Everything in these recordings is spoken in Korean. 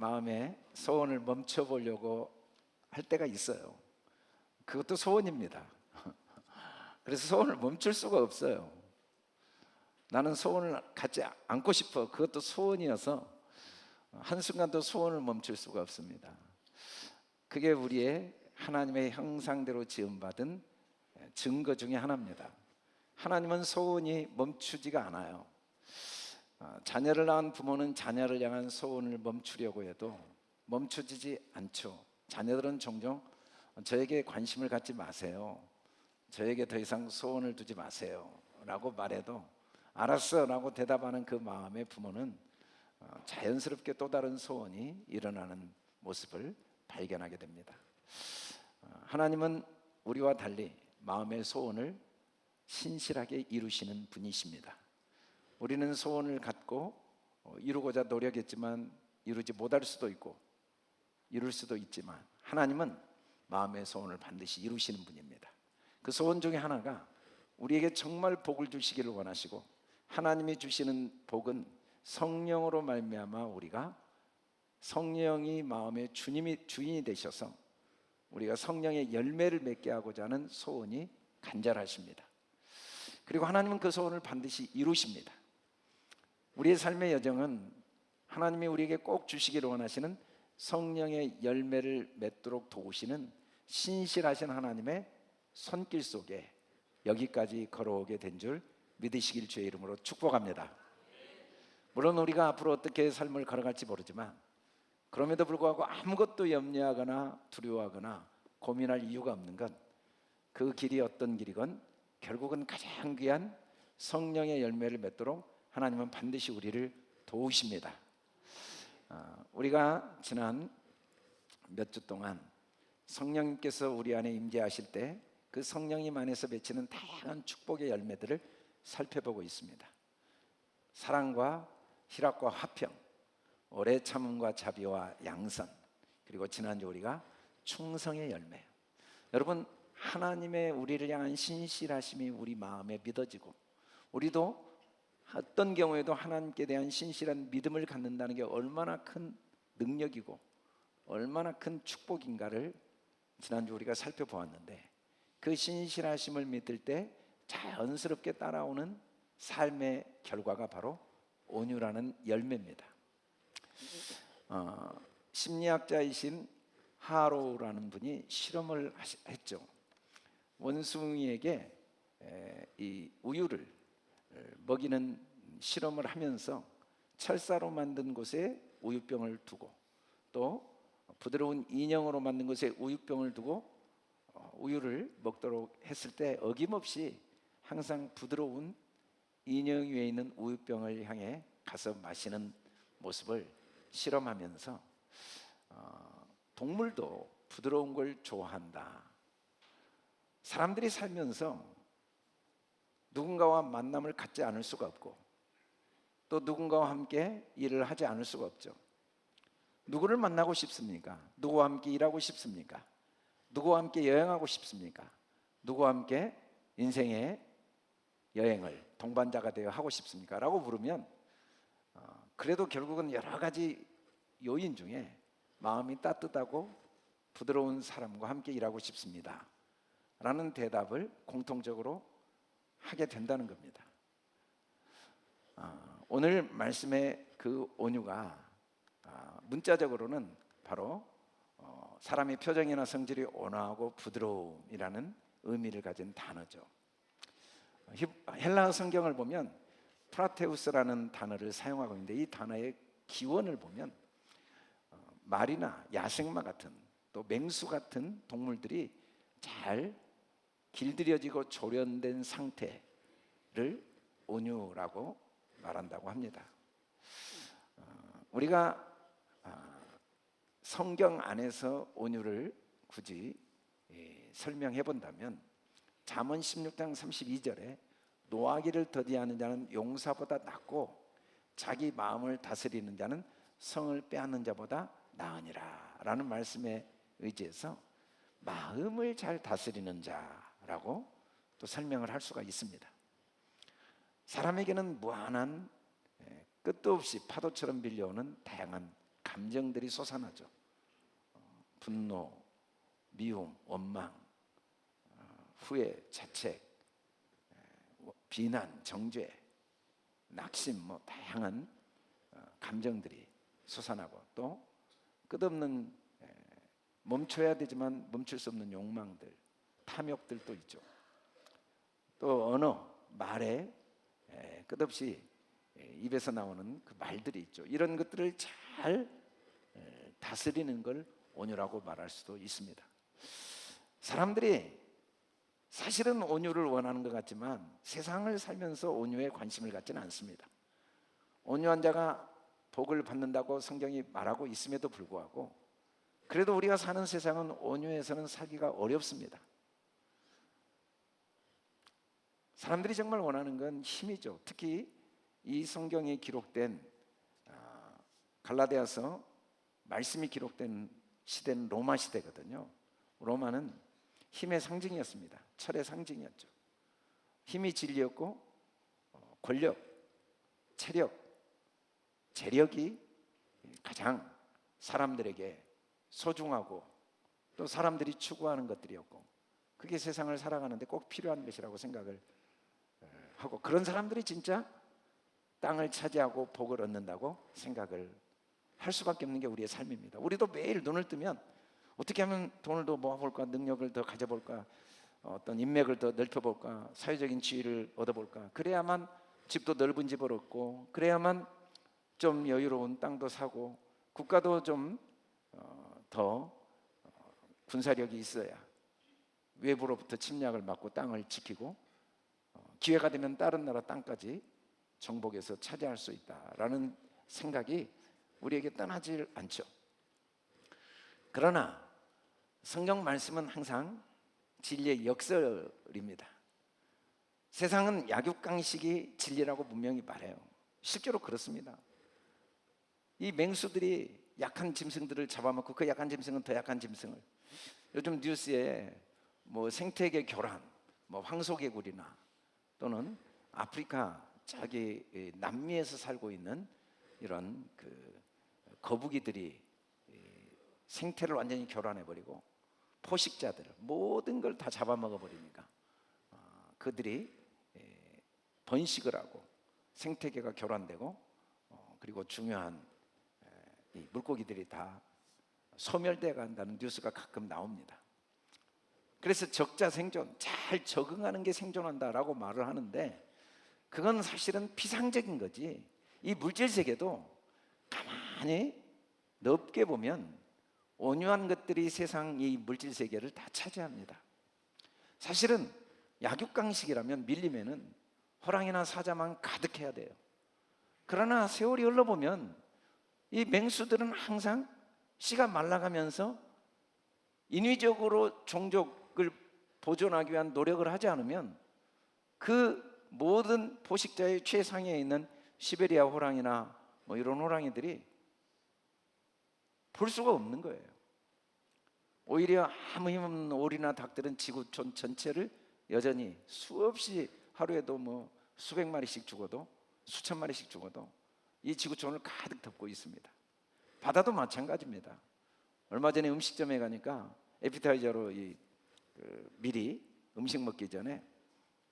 마음의 소원을 멈춰보려고 할 때가 있어요. 그것도 소원입니다. 그래서 소원을 멈출 수가 없어요. 나는 소원을 갖지 않고 싶어. 그것도 소원이어서 한순간도 소원을 멈출 수가 없습니다. 그게 우리의 하나님의 형상대로 지음받은 증거 중에 하나입니다. 하나님은 소원이 멈추지가 않아요. 자녀를 낳은 부모는 자녀를 향한 소원을 멈추려고 해도 멈춰지지 않죠. 자녀들은 종종 저에게 관심을 갖지 마세요, 저에게 더 이상 소원을 두지 마세요 라고 말해도 알았어 라고 대답하는 그 마음의 부모는 자연스럽게 또 다른 소원이 일어나는 모습을 발견하게 됩니다. 하나님은 우리와 달리 마음의 소원을 신실하게 이루시는 분이십니다. 우리는 소원을 갖고 이루고자 노력했지만 이루지 못할 수도 있고 이룰 수도 있지만 하나님은 마음의 소원을 반드시 이루시는 분입니다. 그 소원 중에 하나가 우리에게 정말 복을 주시기를 원하시고, 하나님이 주시는 복은 성령으로 말미암아 우리가 성령이 마음의 주인이 되셔서 우리가 성령의 열매를 맺게 하고자 하는 소원이 간절하십니다. 그리고 하나님은 그 소원을 반드시 이루십니다. 우리의 삶의 여정은 하나님이 우리에게 꼭 주시기를 원하시는 성령의 열매를 맺도록 도우시는 신실하신 하나님의 손길 속에 여기까지 걸어오게 된 줄 믿으시길 주의 이름으로 축복합니다. 물론 우리가 앞으로 어떻게 삶을 걸어갈지 모르지만 그럼에도 불구하고 아무것도 염려하거나 두려워하거나 고민할 이유가 없는 건 그 길이 어떤 길이건 결국은 가장 귀한 성령의 열매를 맺도록 하나님은 반드시 우리를 도우십니다. 우리가 지난 몇 주 동안 성령님께서 우리 안에 임재하실 때 그 성령님 안에서 맺히는 다양한 축복의 열매들을 살펴보고 있습니다. 사랑과 희락과 화평, 오래 참음과 자비와 양선, 그리고 지난주 우리가 충성의 열매. 여러분, 하나님의 우리를 향한 신실하심이 우리 마음에 믿어지고 우리도 어떤 경우에도 하나님께 대한 신실한 믿음을 갖는다는 게 얼마나 큰 능력이고 얼마나 큰 축복인가를 지난주 우리가 살펴보았는데, 그 신실하심을 믿을 때 자연스럽게 따라오는 삶의 결과가 바로 온유라는 열매입니다. 심리학자이신 하로우라는 분이 실험을 했죠. 원숭이에게 이 우유를 먹이는 실험을 하면서 철사로 만든 곳에 우유병을 두고 또 부드러운 인형으로 만든 곳에 우유병을 두고 우유를 먹도록 했을 때 어김없이 항상 부드러운 인형 위에 있는 우유병을 향해 가서 마시는 모습을 실험하면서 동물도 부드러운 걸 좋아한다. 사람들이 살면서 누군가와 만남을 갖지 않을 수가 없고 또 누군가와 함께 일을 하지 않을 수가 없죠. 누구를 만나고 싶습니까? 누구와 함께 일하고 싶습니까? 누구와 함께 여행하고 싶습니까? 누구와 함께 인생의 여행을 동반자가 되어 하고 싶습니까? 라고 물으면 그래도 결국은 여러 가지 요인 중에 마음이 따뜻하고 부드러운 사람과 함께 일하고 싶습니다 라는 대답을 공통적으로 하게 된다는 겁니다. 오늘 말씀의 그 온유가 문자적으로는 바로 사람의 표정이나 성질이 온화하고 부드러움이라는 의미를 가진 단어죠. 헬라어 성경을 보면 프라테우스라는 단어를 사용하고 있는데 이 단어의 기원을 보면 말이나 야생마 같은 또 맹수 같은 동물들이 잘 길들여지고 조련된 상태를 온유라고 말한다고 합니다. 우리가 성경 안에서 온유를 굳이 설명해 본다면 잠언 16장 32절에 노하기를 더디하는 자는 용사보다 낫고 자기 마음을 다스리는 자는 성을 빼앗는 자보다 나으니라 라는 말씀에 의지해서 마음을 잘 다스리는 자라고 또 설명을 할 수가 있습니다. 사람에게는 무한한 끝도 없이 파도처럼 밀려오는 다양한 감정들이 솟아나죠. 분노, 미움, 원망, 후회, 자책, 비난, 정죄, 낙심, 다양한 감정들이 솟아나고, 또 끝없는 멈춰야 되지만 멈출 수 없는 욕망들, 탐욕들도 있죠. 또 언어, 말에 끝없이 입에서 나오는 그 말들이 있죠. 이런 것들을 잘 다스리는 걸 온유라고 말할 수도 있습니다. 사람들이 사실은 온유를 원하는 것 같지만 세상을 살면서 온유에 관심을 갖지는 않습니다. 온유한 자가 복을 받는다고 성경이 말하고 있음에도 불구하고 그래도 우리가 사는 세상은 온유해서는 살기가 어렵습니다. 사람들이 정말 원하는 건 힘이죠. 특히 이 성경에 기록된 갈라디아서 말씀이 기록된 시대는 로마 시대거든요. 로마는 힘의 상징이었습니다. 철의 상징이었죠. 힘이 진리였고 권력, 체력, 재력이 가장 사람들에게 소중하고 또 사람들이 추구하는 것들이었고 그게 세상을 살아가는데 꼭 필요한 것이라고 생각을 하고 그런 사람들이 진짜 땅을 차지하고 복을 얻는다고 생각을 할 수밖에 없는 게 우리의 삶입니다. 우리도 매일 눈을 뜨면 어떻게 하면 돈을 더 모아볼까, 능력을 더 가져볼까, 어떤 인맥을 더 넓혀볼까, 사회적인 지위를 얻어볼까, 그래야만 집도 넓은 집을 얻고 그래야만 좀 여유로운 땅도 사고 국가도 좀 더 군사력이 있어야 외부로부터 침략을 막고 땅을 지키고 기회가 되면 다른 나라 땅까지 정복해서 차지할 수 있다라는 생각이 우리에게 떠나질 않죠. 그러나 성경 말씀은 항상 진리의 역설입니다. 세상은 약육강식이 진리라고 분명히 말해요. 실제로 그렇습니다. 이 맹수들이 약한 짐승들을 잡아먹고 그 약한 짐승은 더 약한 짐승을, 요즘 뉴스에 생태계 교란, 황소개구리나 또는 아프리카 자기 남미에서 살고 있는 이런 그 거북이들이 생태를 완전히 교란해버리고 포식자들 모든 걸 다 잡아먹어 버리니까 그들이 번식을 하고 생태계가 교란되고 그리고 중요한 이 물고기들이 다 소멸돼 간다는 뉴스가 가끔 나옵니다. 그래서 적자 생존, 잘 적응하는 게 생존한다라고 말을 하는데 그건 사실은 피상적인 거지. 이 물질 세계도 가만히 넓게 보면 온유한 것들이 세상 이 물질 세계를 다 차지합니다. 사실은 약육강식이라면 밀리면은 호랑이나 사자만 가득해야 돼요. 그러나 세월이 흘러보면 이 맹수들은 항상 씨가 말라가면서 인위적으로 종족을 보존하기 위한 노력을 하지 않으면 그 모든 포식자의 최상위에 있는 시베리아 호랑이나 이런 호랑이들이 볼 수가 없는 거예요. 오히려 아무 힘없는 오리나 닭들은 지구촌 전체를 여전히 수없이 하루에도 수백 마리씩 죽어도 수천 마리씩 죽어도 이 지구촌을 가득 덮고 있습니다. 바다도 마찬가지입니다. 얼마 전에 음식점에 가니까 에피타이저로 미리 음식 먹기 전에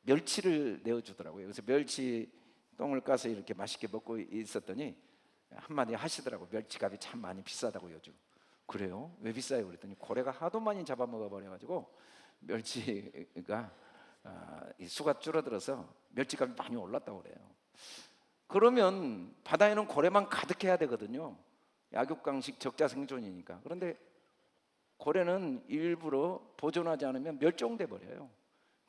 멸치를 내어주더라고요. 그래서 멸치 똥을 까서 이렇게 맛있게 먹고 있었더니 한마디 하시더라고요. 멸치값이 참 많이 비싸다고 요즘. 그래요? 왜 비싸요? 그랬더니 고래가 하도 많이 잡아먹어 버려가지고 멸치가 수가 줄어들어서 멸치값이 많이 올랐다고 그래요. 그러면 바다에는 고래만 가득해야 되거든요. 약육강식 적자 생존이니까. 그런데 고래는 일부러 보존하지 않으면 멸종돼 버려요.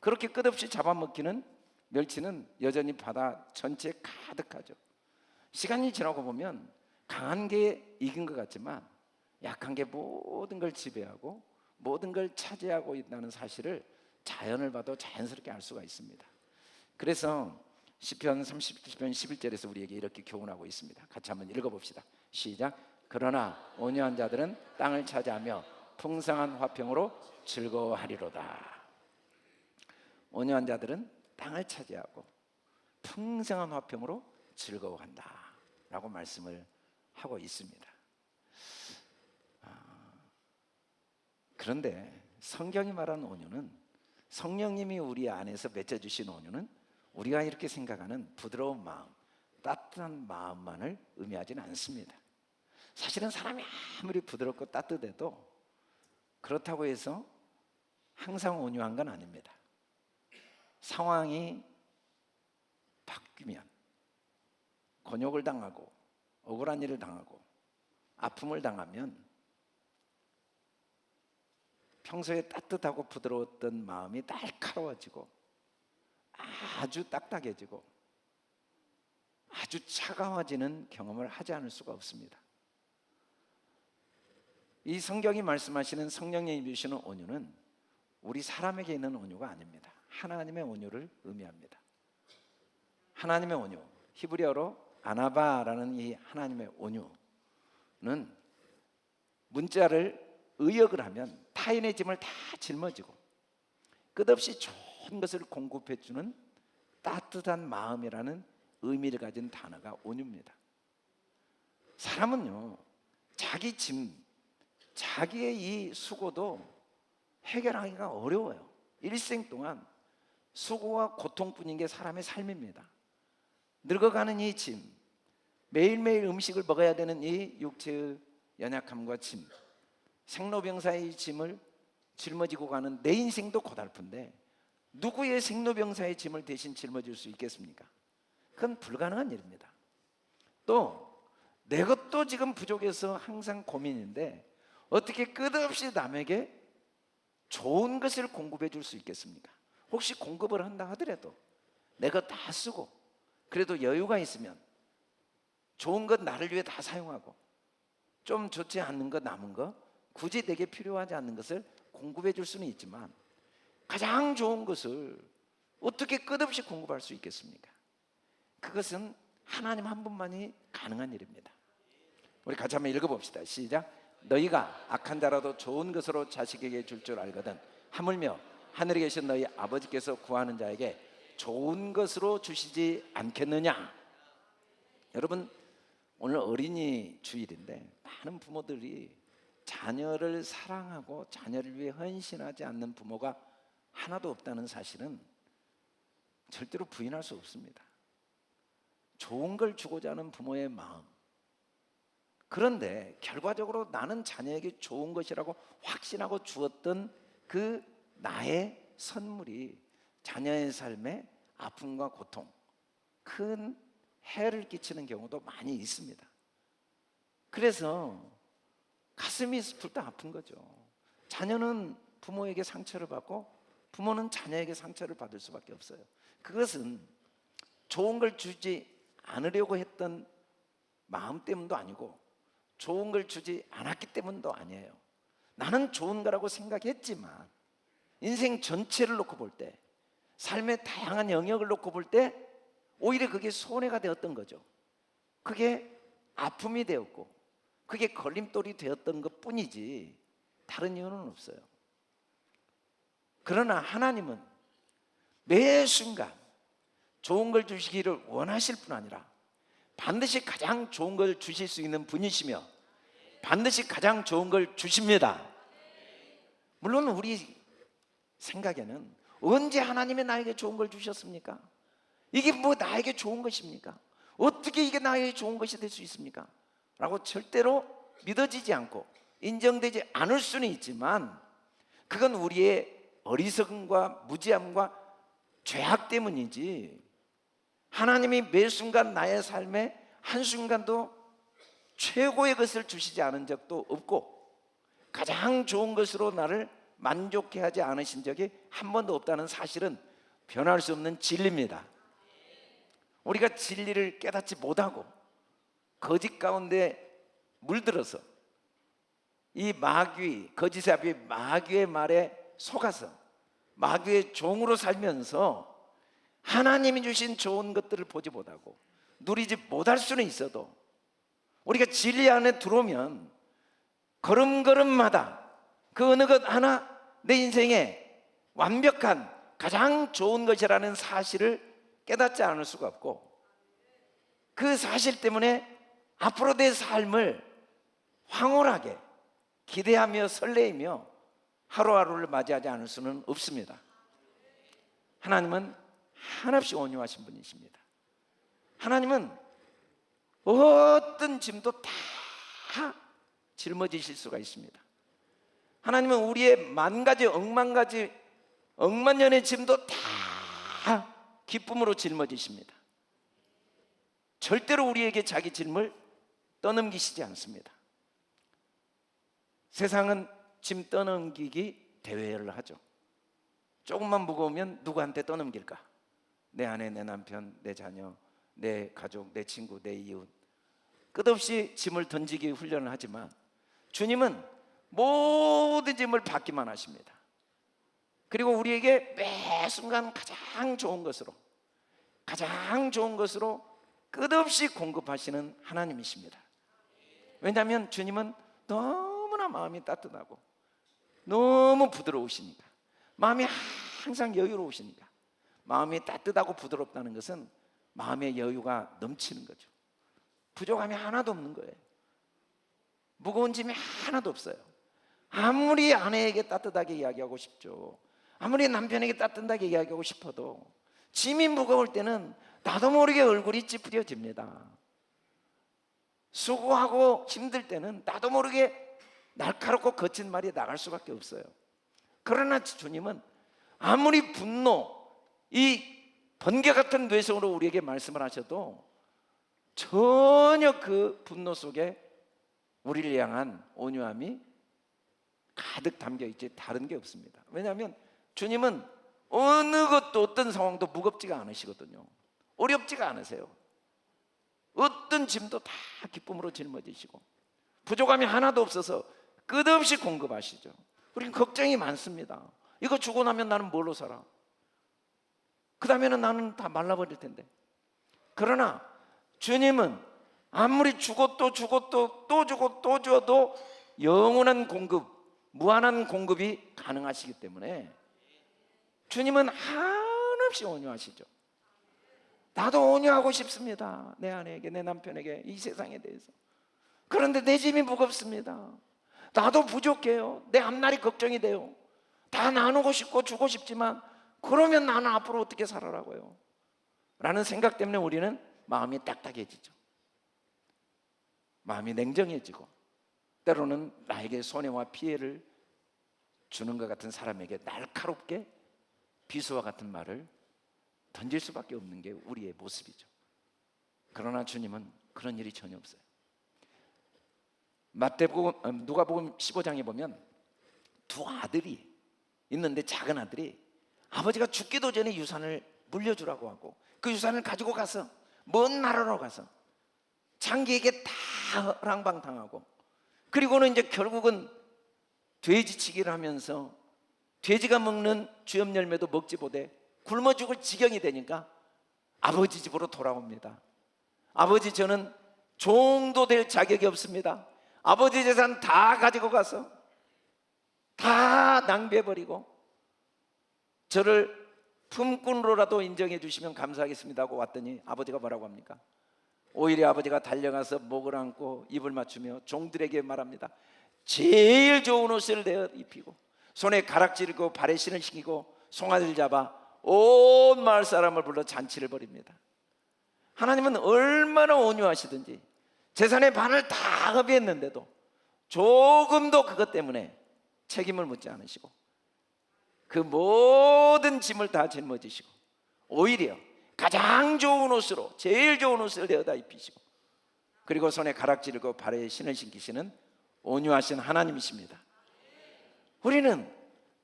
그렇게 끝없이 잡아먹히는 멸치는 여전히 바다 전체에 가득하죠. 시간이 지나고 보면 강한 게 이긴 것 같지만 약한 게 모든 걸 지배하고 모든 걸 차지하고 있다는 사실을 자연을 봐도 자연스럽게 알 수가 있습니다. 그래서 시편 30편 11절에서 우리에게 이렇게 교훈하고 있습니다. 같이 한번 읽어봅시다. 시작. 그러나 온유한 자들은 땅을 차지하며 풍성한 화평으로 즐거워하리로다. 온유한 자들은 땅을 차지하고 풍성한 화평으로 즐거워한다 라고 말씀을 하고 있습니다. 그런데 성경이 말하는 온유는, 성령님이 우리 안에서 맺어주신 온유는 우리가 이렇게 생각하는 부드러운 마음, 따뜻한 마음만을 의미하지는 않습니다. 사실은 사람이 아무리 부드럽고 따뜻해도 그렇다고 해서 항상 온유한 건 아닙니다. 상황이 바뀌면, 곤욕을 당하고 억울한 일을 당하고 아픔을 당하면 평소에 따뜻하고 부드러웠던 마음이 날카로워지고 아주 딱딱해지고 아주 차가워지는 경험을 하지 않을 수가 없습니다. 이 성경이 말씀하시는 성령님이 주시는 온유는 우리 사람에게 있는 온유가 아닙니다. 하나님의 온유를 의미합니다. 하나님의 온유, 히브리어로 아나바라는 이 하나님의 온유는 문자를 의역을 하면 타인의 짐을 다 짊어지고 끝없이 좋은 것을 공급해주는 따뜻한 마음이라는 의미를 가진 단어가 온유입니다. 사람은요, 자기 짐, 자기의 이 수고도 해결하기가 어려워요. 일생 동안 수고와 고통뿐인 게 사람의 삶입니다. 늙어가는 이 짐, 매일매일 음식을 먹어야 되는 이 육체의 연약함과 짐, 생로병사의 짐을 짊어지고 가는 내 인생도 고달픈데 누구의 생로병사의 짐을 대신 짊어질 수 있겠습니까? 그건 불가능한 일입니다. 또 내 것도 지금 부족해서 항상 고민인데 어떻게 끝없이 남에게 좋은 것을 공급해 줄 수 있겠습니까? 혹시 공급을 한다 하더라도 내 것 다 쓰고 그래도 여유가 있으면 좋은 것 나를 위해 다 사용하고 좀 좋지 않는 것, 남은 거, 굳이 내게 필요하지 않는 것을 공급해 줄 수는 있지만 가장 좋은 것을 어떻게 끝없이 공급할 수 있겠습니까? 그것은 하나님 한 분만이 가능한 일입니다. 우리 같이 한번 읽어봅시다. 시작. 너희가 악한 자라도 좋은 것으로 자식에게 줄 줄 알거든 하물며 하늘에 계신 너희 아버지께서 구하는 자에게 좋은 것으로 주시지 않겠느냐. 여러분, 오늘 어린이 주일인데 많은 부모들이 자녀를 사랑하고 자녀를 위해 헌신하지 않는 부모가 하나도 없다는 사실은 절대로 부인할 수 없습니다. 좋은 걸 주고자 하는 부모의 마음, 그런데 결과적으로 나는 자녀에게 좋은 것이라고 확신하고 주었던 그 나의 선물이 자녀의 삶에 아픔과 고통, 큰 해를 끼치는 경우도 많이 있습니다. 그래서 가슴이 불타 아픈 거죠. 자녀는 부모에게 상처를 받고 부모는 자녀에게 상처를 받을 수밖에 없어요. 그것은 좋은 걸 주지 않으려고 했던 마음 때문도 아니고 좋은 걸 주지 않았기 때문도 아니에요. 나는 좋은 거라고 생각했지만 인생 전체를 놓고 볼 때, 삶의 다양한 영역을 놓고 볼 때 오히려 그게 손해가 되었던 거죠. 그게 아픔이 되었고 그게 걸림돌이 되었던 것 뿐이지 다른 이유는 없어요. 그러나 하나님은 매 순간 좋은 걸 주시기를 원하실 뿐 아니라 반드시 가장 좋은 걸 주실 수 있는 분이시며 반드시 가장 좋은 걸 주십니다. 물론 우리 생각에는 언제 하나님이 나에게 좋은 걸 주셨습니까? 이게 뭐 나에게 좋은 것입니까? 어떻게 이게 나에게 좋은 것이 될 수 있습니까? 라고 절대로 믿어지지 않고 인정되지 않을 수는 있지만 그건 우리의 어리석음과 무지함과 죄악 때문이지 하나님이 매 순간 나의 삶에 한순간도 최고의 것을 주시지 않은 적도 없고 가장 좋은 것으로 나를 만족해 하지 않으신 적이 한 번도 없다는 사실은 변할 수 없는 진리입니다. 우리가 진리를 깨닫지 못하고 거짓 가운데 물들어서 이 마귀, 거짓의 아비 마귀의 말에 속아서 마귀의 종으로 살면서 하나님이 주신 좋은 것들을 보지 못하고 누리지 못할 수는 있어도 우리가 진리 안에 들어오면 걸음걸음마다 그 어느 것 하나 내 인생에 완벽한 가장 좋은 것이라는 사실을 깨닫지 않을 수가 없고 그 사실 때문에 앞으로 내 삶을 황홀하게 기대하며 설레이며 하루하루를 맞이하지 않을 수는 없습니다. 하나님은 한없이 온유하신 분이십니다. 하나님은 어떤 짐도 다 짊어지실 수가 있습니다. 하나님은 우리의 만 가지 억만 가지 억만 년의 짐도 다 기쁨으로 짊어지십니다. 절대로 우리에게 자기 짐을 떠넘기시지 않습니다. 세상은 짐 떠넘기기 대회를 하죠. 조금만 무거우면 누구한테 떠넘길까? 내 아내, 내 남편, 내 자녀, 내 가족, 내 친구, 내 이웃. 끝없이 짐을 던지기 훈련을 하지만 주님은 모든 짐을 받기만 하십니다. 그리고 우리에게 매 순간 가장 좋은 것으로 끝없이 공급하시는 하나님이십니다. 왜냐하면 주님은 너무나 마음이 따뜻하고 너무 부드러우시니까, 마음이 항상 여유로우시니까. 마음이 따뜻하고 부드럽다는 것은 마음의 여유가 넘치는 거죠. 부족함이 하나도 없는 거예요. 무거운 짐이 하나도 없어요. 아무리 아내에게 따뜻하게 이야기하고 싶죠, 아무리 남편에게 따뜻하게 이야기하고 싶어도 짐이 무거울 때는 나도 모르게 얼굴이 찌푸려집니다. 수고하고 힘들 때는 나도 모르게 날카롭고 거친 말이 나갈 수밖에 없어요. 그러나 주님은 아무리 분노, 이 번개 같은 뇌성으로 우리에게 말씀을 하셔도 전혀 그 분노 속에 우리를 향한 온유함이 가득 담겨있지 다른 게 없습니다. 왜냐하면 주님은 어느 것도 어떤 상황도 무겁지가 않으시거든요. 어렵지가 않으세요. 어떤 짐도 다 기쁨으로 짊어지시고 부족함이 하나도 없어서 끝없이 공급하시죠. 우리는 걱정이 많습니다. 이거 주고 나면 나는 뭘로 살아? 그 다음에는 나는 다 말라버릴 텐데. 그러나 주님은 아무리 주고 또 주고 또 주고 또 줘도 영원한 공급, 무한한 공급이 가능하시기 때문에 주님은 한없이 온유하시죠. 나도 온유하고 싶습니다. 내 아내에게, 내 남편에게, 이 세상에 대해서. 그런데 내 짐이 무겁습니다. 나도 부족해요. 내 앞날이 걱정이 돼요. 다 나누고 싶고 주고 싶지만 그러면 나는 앞으로 어떻게 살아라고요? 라는 생각 때문에 우리는 마음이 딱딱해지죠. 마음이 냉정해지고 때로는 나에게 손해와 피해를 주는 것 같은 사람에게 날카롭게 비수와 같은 말을 던질 수밖에 없는 게 우리의 모습이죠. 그러나 주님은 그런 일이 전혀 없어요. 누가복음 15장에 보면 두 아들이 있는데 작은 아들이 아버지가 죽기도 전에 유산을 물려주라고 하고 그 유산을 가지고 가서 먼 나라로 가서 장기에게 다 허랑방탕하고 그리고는 이제 결국은 돼지치기를 하면서 돼지가 먹는 주염 열매도 먹지 못해 굶어 죽을 지경이 되니까 아버지 집으로 돌아옵니다. 아버지, 저는 종도 될 자격이 없습니다. 아버지 재산 다 가지고 가서 다 낭비해버리고 저를 품꾼으로라도 인정해 주시면 감사하겠습니다 하고 왔더니 아버지가 뭐라고 합니까? 오히려 아버지가 달려가서 목을 안고 입을 맞추며 종들에게 말합니다. 제일 좋은 옷을 내어 입히고 손에 가락지르고 발에 신을 신기고 송아지를 잡아 온 마을 사람을 불러 잔치를 벌입니다. 하나님은 얼마나 온유하시든지 재산의 반을 다 허비했는데도 조금도 그것 때문에 책임을 묻지 않으시고 그 모든 짐을 다 짊어지시고 오히려 가장 좋은 옷으로 제일 좋은 옷을 내어다 입히시고 그리고 손에 가락지르고 발에 신을 신기시는 온유하신 하나님이십니다. 우리는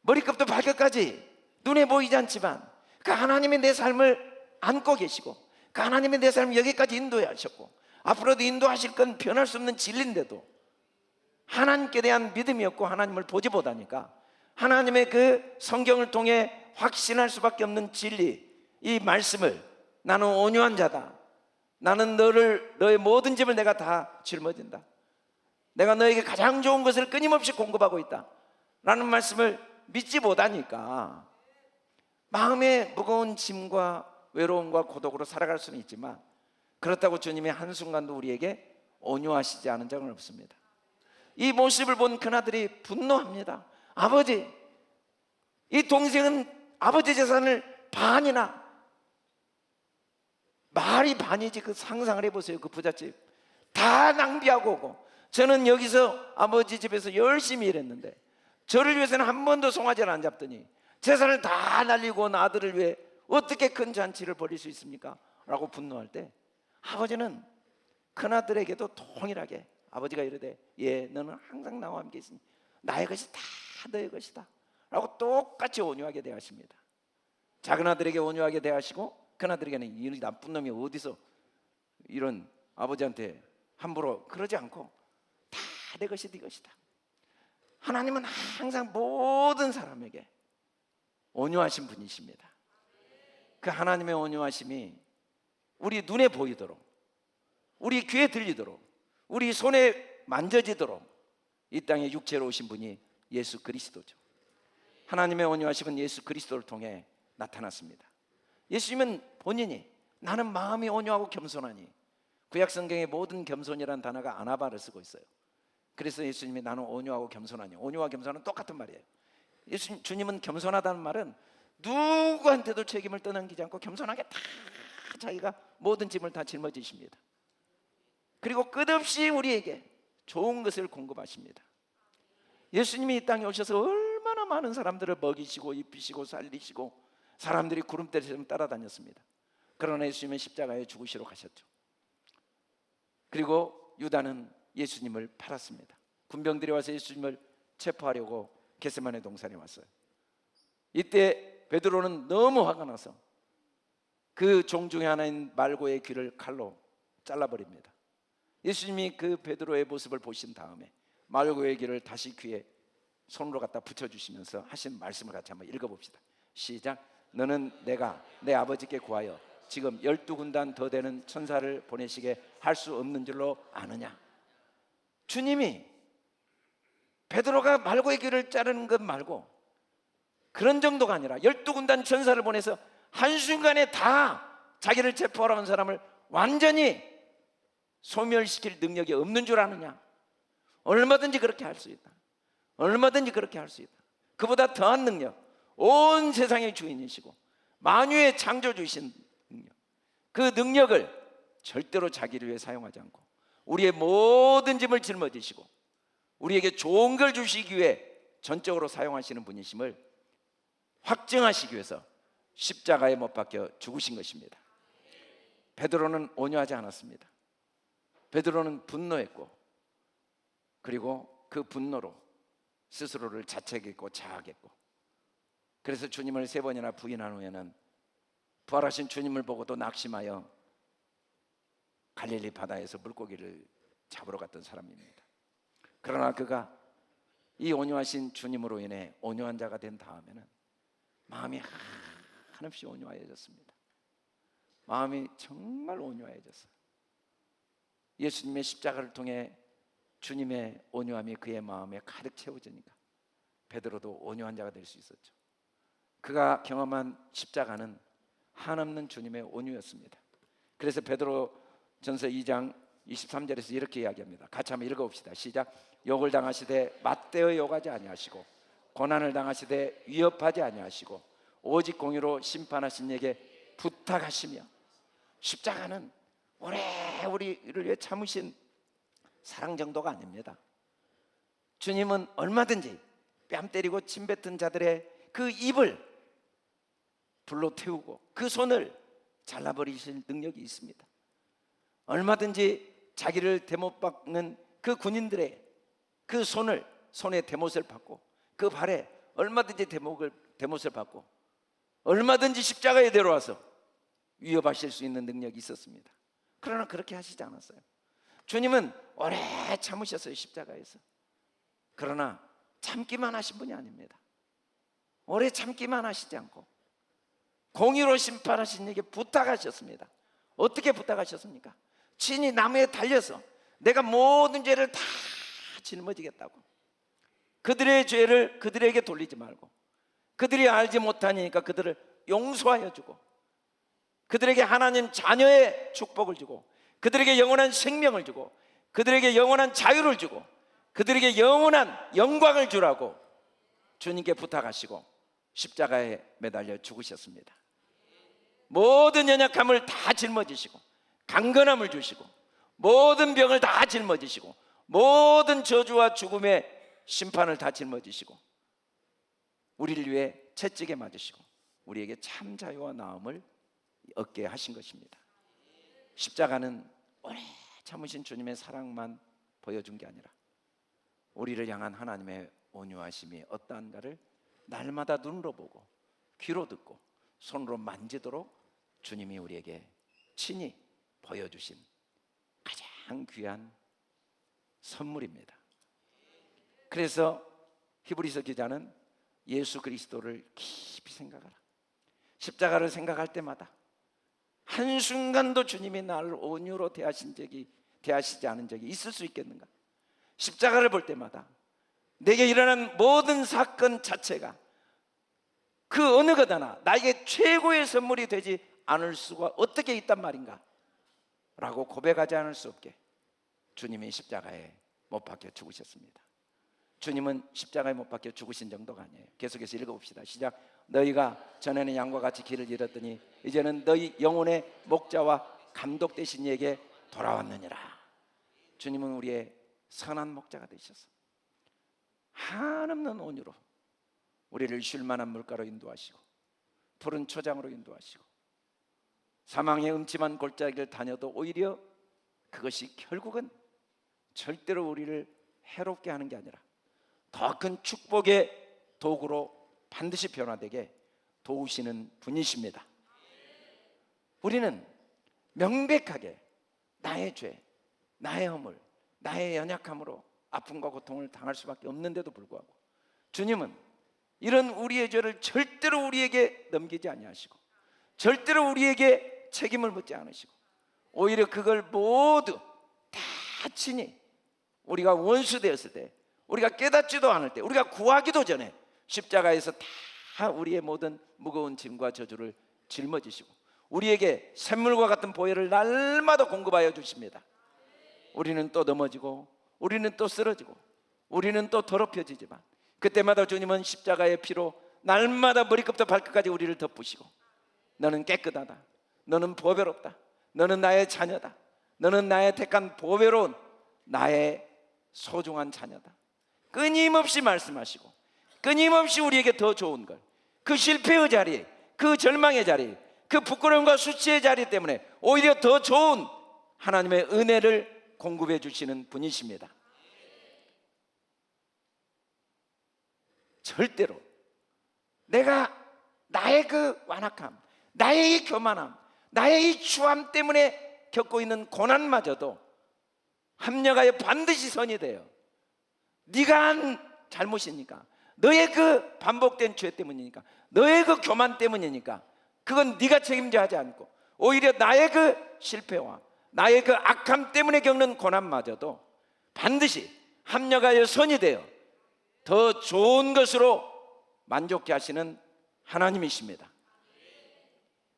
머리끝부터 발끝까지 눈에 보이지 않지만 그 하나님이 내 삶을 안고 계시고 그 하나님이 내 삶을 여기까지 인도하셨고 앞으로도 인도하실 건 변할 수 없는 진리인데도 하나님께 대한 믿음이 없고 하나님을 보지 못하니까 하나님의 그 성경을 통해 확신할 수밖에 없는 진리, 이 말씀을 나는 온유한 자다, 나는 너의 모든 짐을 내가 다 짊어진다, 내가 너에게 가장 좋은 것을 끊임없이 공급하고 있다 라는 말씀을 믿지 못하니까 마음의 무거운 짐과 외로움과 고독으로 살아갈 수는 있지만 그렇다고 주님의 한순간도 우리에게 온유하시지 않은 적은 없습니다. 이 모습을 본 그나들이 분노합니다. 아버지, 이 동생은 아버지 재산을 반이나, 말이 반이지, 그 상상을 해보세요. 그 부잣집 다 낭비하고 오고, 저는 여기서 아버지 집에서 열심히 일했는데 저를 위해서는 한 번도 송아지를 안 잡더니 재산을 다 날리고 온 아들을 위해 어떻게 큰 잔치를 벌일 수 있습니까? 라고 분노할 때 아버지는 큰아들에게도 동일하게, 아버지가 이르되 예, 너는 항상 나와 함께 있으니 나의 것이 다 너의 것이다 라고 똑같이 온유하게 대하십니다. 작은아들에게 온유하게 대하시고 큰아들에게는 이 나쁜 놈이 어디서 이런 아버지한테 함부로 그러지 않고 다 내 것이 네 것이다. 하나님은 항상 모든 사람에게 온유하신 분이십니다. 그 하나님의 온유하심이 우리 눈에 보이도록, 우리 귀에 들리도록, 우리 손에 만져지도록 이 땅에 육체로 오신 분이 예수 그리스도죠. 하나님의 온유하심은 예수 그리스도를 통해 나타났습니다. 예수님은 본인이 나는 마음이 온유하고 겸손하니, 구약성경의 모든 겸손이라는 단어가 아나바를 쓰고 있어요. 그래서 예수님이 나는 온유하고 겸손하니, 온유와 겸손은 똑같은 말이에요. 주님은 겸손하다는 말은 누구한테도 책임을 떠넘기지 않고 겸손하게 다 자기가 모든 짐을 다 짊어지십니다. 그리고 끝없이 우리에게 좋은 것을 공급하십니다. 예수님이 이 땅에 오셔서 얼마나 많은 사람들을 먹이시고 입히시고 살리시고 사람들이 구름대처럼 따라다녔습니다. 그러나 예수님은 십자가에 죽으시러 가셨죠. 그리고 유다는 예수님을 팔았습니다. 군병들이 와서 예수님을 체포하려고 겟세마네 동산에 왔어요. 이때 베드로는 너무 화가 나서 그 종 중에 하나인 말고의 귀를 칼로 잘라버립니다. 예수님이 그 베드로의 모습을 보신 다음에 말고의 귀를 다시 귀에 손으로 갖다 붙여주시면서 하신 말씀을 같이 한번 읽어봅시다. 시작. 너는 내가 내 아버지께 구하여 지금 12군단 더 되는 천사를 보내시게 할 수 없는 줄로 아느냐. 주님이 베드로가 말고의 귀를 자르는 것 말고 그런 정도가 아니라 12군단 천사를 보내서 한순간에 다 자기를 체포하러 온 사람을 완전히 소멸시킬 능력이 없는 줄 아느냐. 얼마든지 그렇게 할 수 있다. 얼마든지 그렇게 할 수 있다. 그보다 더한 능력, 온 세상의 주인이시고 만유의 창조주이신 능력, 그 능력을 절대로 자기를 위해 사용하지 않고 우리의 모든 짐을 짊어지시고 우리에게 좋은 걸 주시기 위해 전적으로 사용하시는 분이심을 확증하시기 위해서 십자가에 못 박혀 죽으신 것입니다. 베드로는 온유하지 않았습니다. 베드로는 분노했고, 그리고 그 분노로 스스로를 자책했고 자학했고, 그래서 주님을 3번이나 부인한 후에는 부활하신 주님을 보고도 낙심하여 갈릴리 바다에서 물고기를 잡으러 갔던 사람입니다. 그러나 그가 이 온유하신 주님으로 인해 온유한 자가 된 다음에는 마음이 한없이 온유해졌습니다. 마음이 정말 온유해졌어요. 예수님의 십자가를 통해 주님의 온유함이 그의 마음에 가득 채워지니까 베드로도 온유한 자가 될 수 있었죠. 그가 경험한 십자가는 한없는 주님의 온유였습니다. 그래서 베드로 전서 2장 23절에서 이렇게 이야기합니다. 같이 한번 읽어봅시다. 시작. 욕을 당하시되 맞대어 욕하지 아니하시고 고난을 당하시되 위협하지 아니하시고 오직 공의로 심판하신 이에게 부탁하시며. 십자가는 오래 우리를 위해 참으신 사랑 정도가 아닙니다. 주님은 얼마든지 뺨 때리고 침 뱉은 자들의 그 입을 불로 태우고 그 손을 잘라버리실 능력이 있습니다. 얼마든지 자기를 대못 박는 그 군인들의 그 손에 대못을 받고 그 발에 얼마든지 대못을 받고 얼마든지 십자가에 데려와서 위협하실 수 있는 능력이 있었습니다. 그러나 그렇게 하시지 않았어요. 주님은 오래 참으셨어요. 십자가에서. 그러나 참기만 하신 분이 아닙니다. 오래 참기만 하시지 않고 공의로 심판하신 이에게 부탁하셨습니다. 어떻게 부탁하셨습니까? 친히 나무에 달려서 내가 모든 죄를 다 짊어지겠다고. 그들의 죄를 그들에게 돌리지 말고 그들이 알지 못하니까 그들을 용서하여 주고 그들에게 하나님 자녀의 축복을 주고 그들에게 영원한 생명을 주고 그들에게 영원한 자유를 주고 그들에게 영원한 영광을 주라고 주님께 부탁하시고 십자가에 매달려 죽으셨습니다. 모든 연약함을 다 짊어지시고 강건함을 주시고 모든 병을 다 짊어지시고 모든 저주와 죽음의 심판을 다 짊어지시고 우리를 위해 채찍에 맞으시고 우리에게 참 자유와 나음을 얻게 하신 것입니다. 십자가는 오래 참으신 주님의 사랑만 보여준 게 아니라 우리를 향한 하나님의 온유하심이 어떠한가를 날마다 눈으로 보고 귀로 듣고 손으로 만지도록 주님이 우리에게 친히 보여주신 가장 귀한 선물입니다. 그래서 히브리서 기자는 예수 그리스도를 깊이 생각하라. 십자가를 생각할 때마다 한순간도 주님이 나를 온유로 대하시지 않은 적이 있을 수 있겠는가? 십자가를 볼 때마다 내게 일어난 모든 사건 자체가 그 어느 것 하나 나에게 최고의 선물이 되지 않을 수가 어떻게 있단 말인가? 라고 고백하지 않을 수 없게 주님이 십자가에 못 박혀 죽으셨습니다. 주님은 십자가에 못 박혀 죽으신 정도가 아니에요. 계속해서 읽어봅시다. 시작. 너희가 전에는 양과 같이 길을 잃었더니 이제는 너희 영혼의 목자와 감독 되신 이에게 돌아왔느니라. 주님은 우리의 선한 목자가 되셔서 한없는 온유로 우리를 쉴만한 물가로 인도하시고 푸른 초장으로 인도하시고 사망의 음침한 골짜기를 다녀도 오히려 그것이 결국은 절대로 우리를 해롭게 하는 게 아니라 더 큰 축복의 도구로 반드시 변화되게 도우시는 분이십니다. 우리는 명백하게 나의 죄, 나의 허물, 나의 연약함으로 아픔과 고통을 당할 수밖에 없는데도 불구하고 주님은 이런 우리의 죄를 절대로 우리에게 넘기지 아니하시고 절대로 우리에게 책임을 묻지 않으시고 오히려 그걸 모두 다 친히 우리가 원수 되었을 때, 우리가 깨닫지도 않을 때, 우리가 구하기도 전에 십자가에서 다 우리의 모든 무거운 짐과 저주를 짊어지시고 우리에게 샘물과 같은 보혈을 날마다 공급하여 주십니다. 우리는 또 넘어지고 우리는 또 쓰러지고 우리는 또 더럽혀지지만 그때마다 주님은 십자가의 피로 날마다 머리끝부터 발끝까지 우리를 덮으시고 너는 깨끗하다, 너는 보배롭다, 너는 나의 자녀다, 너는 나의 택한 보배로운 나의 소중한 자녀다, 끊임없이 말씀하시고 끊임없이 우리에게 더 좋은 걸, 그 실패의 자리, 그 절망의 자리, 그 부끄러움과 수치의 자리 때문에 오히려 더 좋은 하나님의 은혜를 공급해 주시는 분이십니다. 절대로 내가 나의 그 완악함, 나의 이 교만함, 나의 이 추함 때문에 겪고 있는 고난마저도 합력하여 반드시 선이 돼요. 네가 한 잘못이니까, 너의 그 반복된 죄 때문이니까, 너의 그 교만 때문이니까 그건 네가 책임져야 하지 않고 오히려 나의 그 실패와 나의 그 악함 때문에 겪는 고난마저도 반드시 합력하여 선이 되어 더 좋은 것으로 만족케 하시는 하나님이십니다.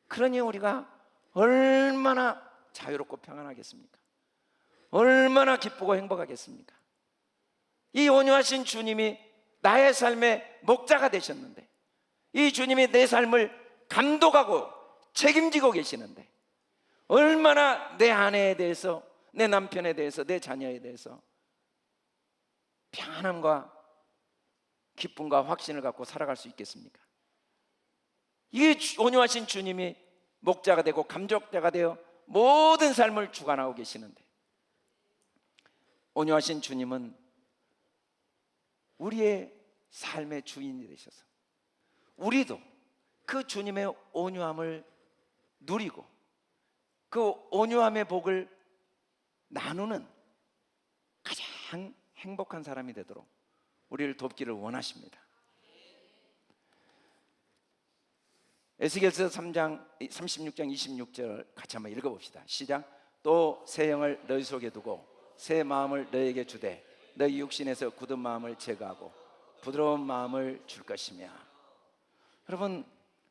그러니 우리가 얼마나 자유롭고 평안하겠습니까? 얼마나 기쁘고 행복하겠습니까? 이 온유하신 주님이 나의 삶의 목자가 되셨는데, 이 주님이 내 삶을 감독하고 책임지고 계시는데 얼마나 내 아내에 대해서, 내 남편에 대해서, 내 자녀에 대해서 평안함과 기쁨과 확신을 갖고 살아갈 수 있겠습니까? 이 온유하신 주님이 목자가 되고 감독자가 되어 모든 삶을 주관하고 계시는데, 온유하신 주님은 우리의 삶의 주인이 되셔서 우리도 그 주님의 온유함을 누리고 그 온유함의 복을 나누는 가장 행복한 사람이 되도록 우리를 돕기를 원하십니다. 에스겔서 3장 36장 26절 같이 한번 읽어봅시다. 시작. 또 새 영을 너희 속에 두고 새 마음을 너희에게 주되 너희 육신에서 굳은 마음을 제거하고 부드러운 마음을 줄 것이며. 여러분,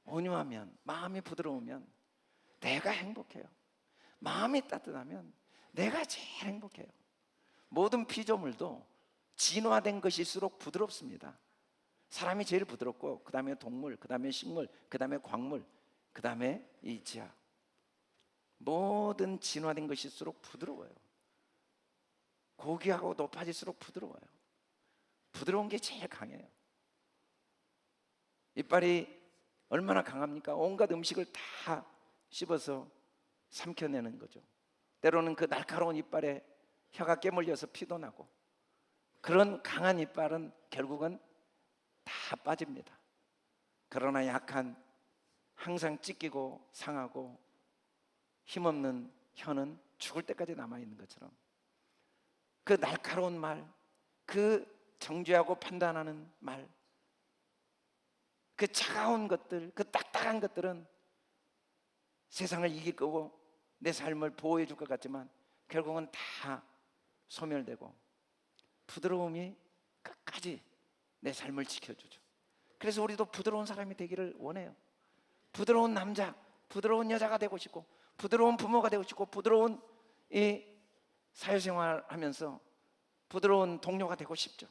온유하면, 마음이 부드러우면 내가 행복해요. 마음이 따뜻하면 내가 제일 행복해요. 모든 피조물도 진화된 것일수록 부드럽습니다. 사람이 제일 부드럽고, 그 다음에 동물, 그 다음에 식물, 그 다음에 광물, 그 다음에 이 지하. 모든 진화된 것일수록 부드러워요. 고귀하고 높아질수록 부드러워요. 부드러운 게 제일 강해요. 이빨이 얼마나 강합니까? 온갖 음식을 다 씹어서 삼켜내는 거죠. 때로는 그 날카로운 이빨에 혀가 깨물려서 피도 나고, 그런 강한 이빨은 결국은 다 빠집니다. 그러나 약한, 항상 찢기고 상하고 힘없는 혀는 죽을 때까지 남아있는 것처럼, 그 날카로운 말, 그 정죄하고 판단하는 말, 그 차가운 것들, 그 딱딱한 것들은 세상을 이길 거고 내 삶을 보호해 줄 것 같지만 결국은 다 소멸되고, 부드러움이 끝까지 내 삶을 지켜주죠. 그래서 우리도 부드러운 사람이 되기를 원해요. 부드러운 남자, 부드러운 여자가 되고 싶고, 부드러운 부모가 되고 싶고, 부드러운 이 사회생활 하면서 부드러운 동료가 되고 싶죠.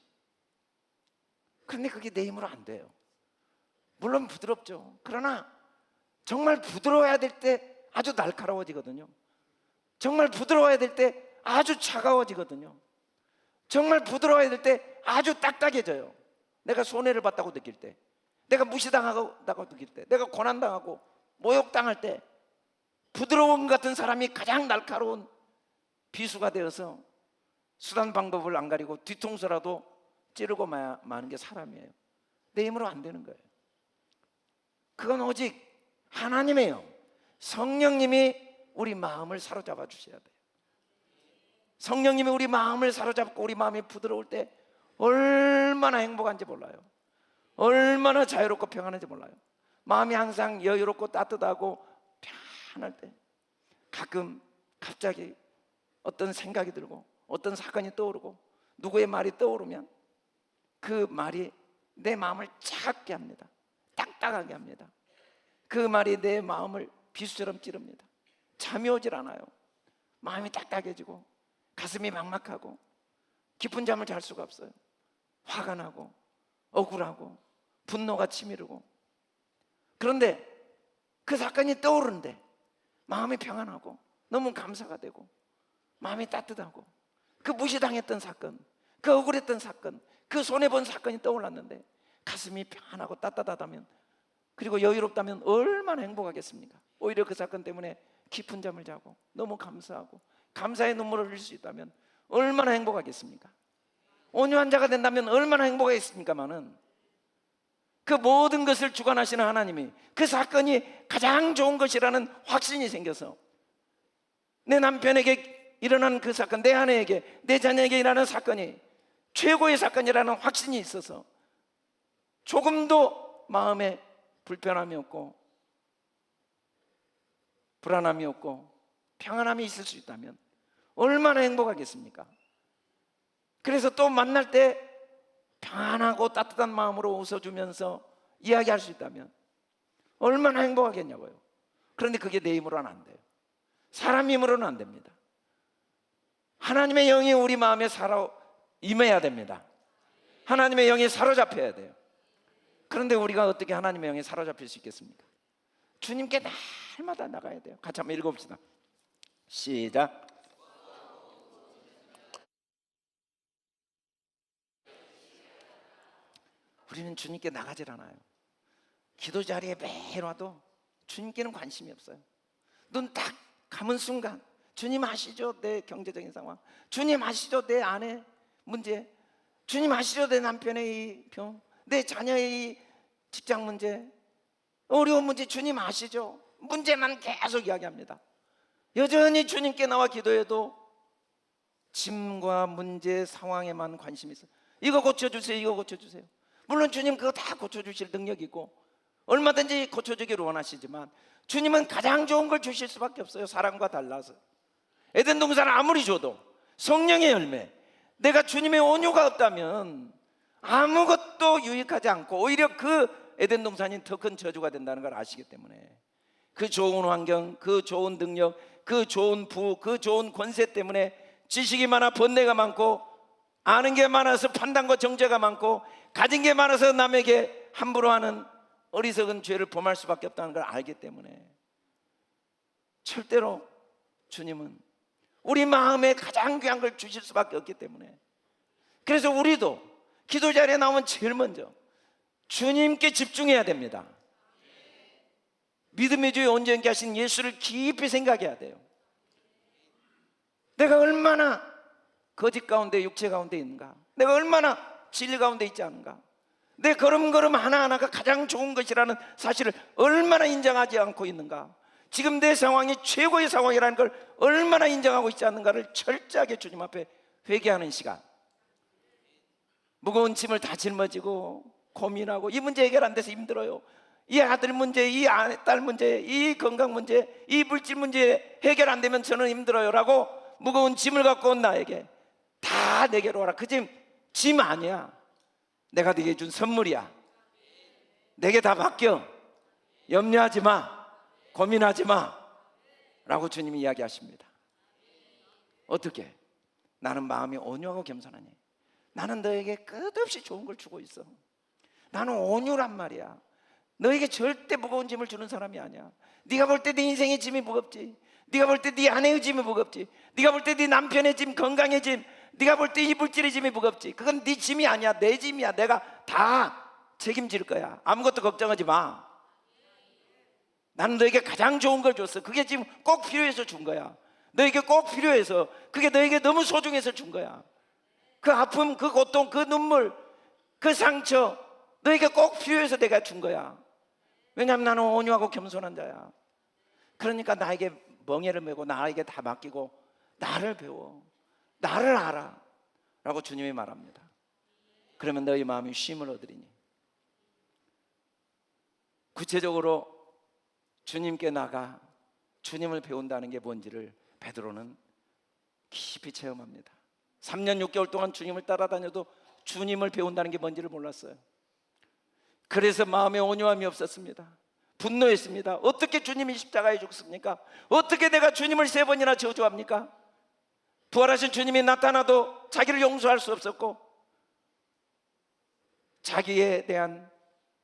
그런데 그게 내 힘으로 안 돼요. 물론 부드럽죠. 그러나 정말 부드러워야 될 때 아주 날카로워지거든요. 정말 부드러워야 될 때 아주 차가워지거든요. 정말 부드러워야 될 때 아주 딱딱해져요. 내가 손해를 봤다고 느낄 때, 내가 무시당하다고 느낄 때, 내가 고난당하고 모욕당할 때, 부드러움 같은 사람이 가장 날카로운 비수가 되어서 수단 방법을 안 가리고 뒤통수라도 찌르고 마는 게 사람이에요. 내 힘으로 안 되는 거예요. 그건 오직 하나님이에요. 성령님이 우리 마음을 사로잡아 주셔야 돼요. 성령님이 우리 마음을 사로잡고 우리 마음이 부드러울 때 얼마나 행복한지 몰라요. 얼마나 자유롭고 평안한지 몰라요. 마음이 항상 여유롭고 따뜻하고 편할 때 가끔 갑자기 어떤 생각이 들고 어떤 사건이 떠오르고 누구의 말이 떠오르면 그 말이 내 마음을 차갑게 합니다. 딱딱하게 합니다. 그 말이 내 마음을 비수처럼 찌릅니다. 잠이 오질 않아요. 마음이 딱딱해지고 가슴이 막막하고 깊은 잠을 잘 수가 없어요. 화가 나고 억울하고 분노가 치밀고. 그런데 그 사건이 떠오르는데 마음이 평안하고 너무 감사가 되고 마음이 따뜻하고, 그 무시당했던 사건, 그 억울했던 사건, 그 손해본 사건이 떠올랐는데 가슴이 평안하고 따뜻하다면, 그리고 여유롭다면 얼마나 행복하겠습니까? 오히려 그 사건 때문에 깊은 잠을 자고 너무 감사하고 감사의 눈물을 흘릴 수 있다면 얼마나 행복하겠습니까? 온유한 자가 된다면 얼마나 행복하겠습니까마는, 그 모든 것을 주관하시는 하나님이 그 사건이 가장 좋은 것이라는 확신이 생겨서 내 남편에게 일어난 그 사건, 내 아내에게, 내 자녀에게 일어나는 사건이 최고의 사건이라는 확신이 있어서 조금도 마음에 불편함이 없고 불안함이 없고 평안함이 있을 수 있다면 얼마나 행복하겠습니까? 그래서 또 만날 때 평안하고 따뜻한 마음으로 웃어주면서 이야기할 수 있다면 얼마나 행복하겠냐고요. 그런데 그게 내 힘으로는 안 돼요. 사람 힘으로는 안 됩니다. 하나님의 영이 우리 마음에 임해야 됩니다. 하나님의 영이 사로잡혀야 돼요. 그런데 우리가 어떻게 하나님의 영에 사로잡힐 수 있겠습니까? 주님께 날마다 나가야 돼요. 같이 한번 읽어봅시다. 시작. 우리는 주님께 나가질 않아요. 기도 자리에 매일 와도 주님께는 관심이 없어요. 눈 딱 감은 순간 주님 아시죠? 내 경제적인 상황, 주님 아시죠? 내 아내 문제, 주님 아시죠? 내 남편의 이 병, 내 자녀의 이 직장 문제, 어려운 문제 주님 아시죠? 문제만 계속 이야기합니다. 여전히 주님께 나와 기도해도 짐과 문제 상황에만 관심이 있어요. 이거 고쳐주세요, 이거 고쳐주세요. 물론 주님 그거 다 고쳐주실 능력이 있고 얼마든지 고쳐주기를 원하시지만 주님은 가장 좋은 걸 주실 수밖에 없어요. 사랑과 달라서. 에덴 동산을 아무리 줘도 성령의 열매, 내가 주님의 온유가 없다면 아무것도 유익하지 않고 오히려 그 에덴 동산이 더 큰 저주가 된다는 걸 아시기 때문에, 그 좋은 환경, 그 좋은 능력, 그 좋은 부, 그 좋은 권세 때문에 지식이 많아 번뇌가 많고 아는 게 많아서 판단과 정죄가 많고 가진 게 많아서 남에게 함부로 하는 어리석은 죄를 범할 수밖에 없다는 걸 알기 때문에 절대로 주님은 우리 마음에 가장 귀한 걸 주실 수밖에 없기 때문에, 그래서 우리도 기도 자리에 나오면 제일 먼저 주님께 집중해야 됩니다. 믿음의 주에 온전케 하신 예수를 깊이 생각해야 돼요. 내가 얼마나 거짓 가운데 육체 가운데 있는가, 내가 얼마나 진리 가운데 있지 않은가, 내 걸음걸음 하나하나가 가장 좋은 것이라는 사실을 얼마나 인정하지 않고 있는가, 지금 내 상황이 최고의 상황이라는 걸 얼마나 인정하고 있지 않는가를 철저하게 주님 앞에 회개하는 시간. 무거운 짐을 다 짊어지고 고민하고 이 문제 해결 안 돼서 힘들어요, 이 아들 문제, 이 딸 문제, 이 건강 문제, 이 물질 문제 해결 안 되면 저는 힘들어요 라고 무거운 짐을 갖고 온 나에게 다 내게로 와라. 그 짐 아니야. 내가 네게 준 선물이야. 내게 다 맡겨. 염려하지 마, 고민하지 마 라고 주님이 이야기하십니다. 어떻게? 나는 마음이 온유하고 겸손하니 나는 너에게 끝없이 좋은 걸 주고 있어. 나는 온유란 말이야. 너에게 절대 무거운 짐을 주는 사람이 아니야. 네가 볼 때 네 인생의 짐이 무겁지, 네가 볼 때 네 아내의 짐이 무겁지, 네가 볼 때 네 남편의 짐, 건강의 짐, 네가 볼 때 이 물질의 짐이 무겁지. 그건 네 짐이 아니야. 내 짐이야. 내가 다 책임질 거야. 아무것도 걱정하지 마. 나는 너에게 가장 좋은 걸 줬어. 그게 지금 꼭 필요해서 준 거야. 너에게 꼭 필요해서, 그게 너에게 너무 소중해서 준 거야. 그 아픔, 그 고통, 그 눈물, 그 상처 너에게 꼭 필요해서 내가 준 거야. 왜냐하면 나는 온유하고 겸손한 자야. 그러니까 나에게 멍에를 메고 나에게 다 맡기고 나를 배워, 나를 알아 라고 주님이 말합니다. 그러면 너희 마음이 쉼을 얻으리니. 구체적으로 주님께 나가 주님을 배운다는 게 뭔지를 베드로는 깊이 체험합니다. 3년 6개월 동안 주님을 따라다녀도 주님을 배운다는 게 뭔지를 몰랐어요. 그래서 마음에 온유함이 없었습니다. 분노했습니다. 어떻게 주님이 십자가에 죽습니까? 어떻게 내가 주님을 3번이나 저주합니까? 부활하신 주님이 나타나도 자기를 용서할 수 없었고 자기에 대한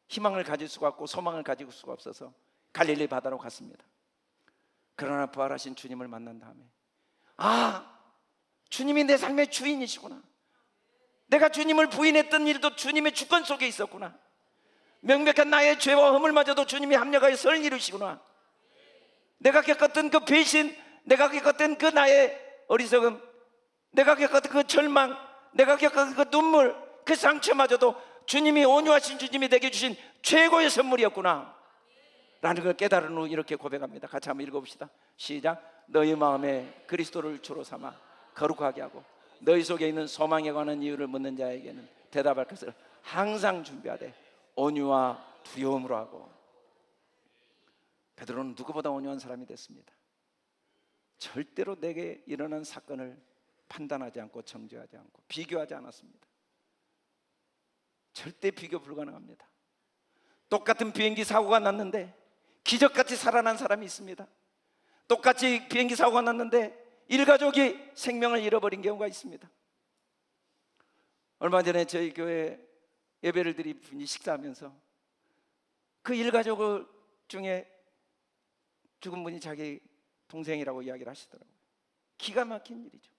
희망을 가질 수가 없고 소망을 가질 수가 없어서 갈릴리 바다로 갔습니다. 그러나 부활하신 주님을 만난 다음에 주님이 내 삶의 주인이시구나. 내가 주님을 부인했던 일도 주님의 주권 속에 있었구나. 명백한 나의 죄와 허물마저도 주님이 합력하여 선을 이루시구나. 내가 겪었던 그 배신, 내가 겪었던 그 나의 어리석음, 내가 겪었던 그 절망, 내가 겪었던 그 눈물, 그 상처마저도 주님이, 온유하신 주님이 내게 주신 최고의 선물이었구나 라는 걸 깨달은 후 이렇게 고백합니다. 같이 한번 읽어봅시다. 시작. 너희 마음에 그리스도를 주로 삼아 거룩하게 하고 너희 속에 있는 소망에 관한 이유를 묻는 자에게는 대답할 것을 항상 준비하되 온유와 두려움으로 하고. 베드로는 누구보다 온유한 사람이 됐습니다. 절대로 내게 일어난 사건을 판단하지 않고 정죄하지 않고 비교하지 않았습니다. 절대 비교 불가능합니다. 똑같은 비행기 사고가 났는데 기적같이 살아난 사람이 있습니다. 똑같이 비행기 사고가 났는데 일가족이 생명을 잃어버린 경우가 있습니다. 얼마 전에 저희 교회 예배를 드린 분이 식사하면서 그 일가족 중에 죽은 분이 자기 동생이라고 이야기를 하시더라고요. 기가 막힌 일이죠.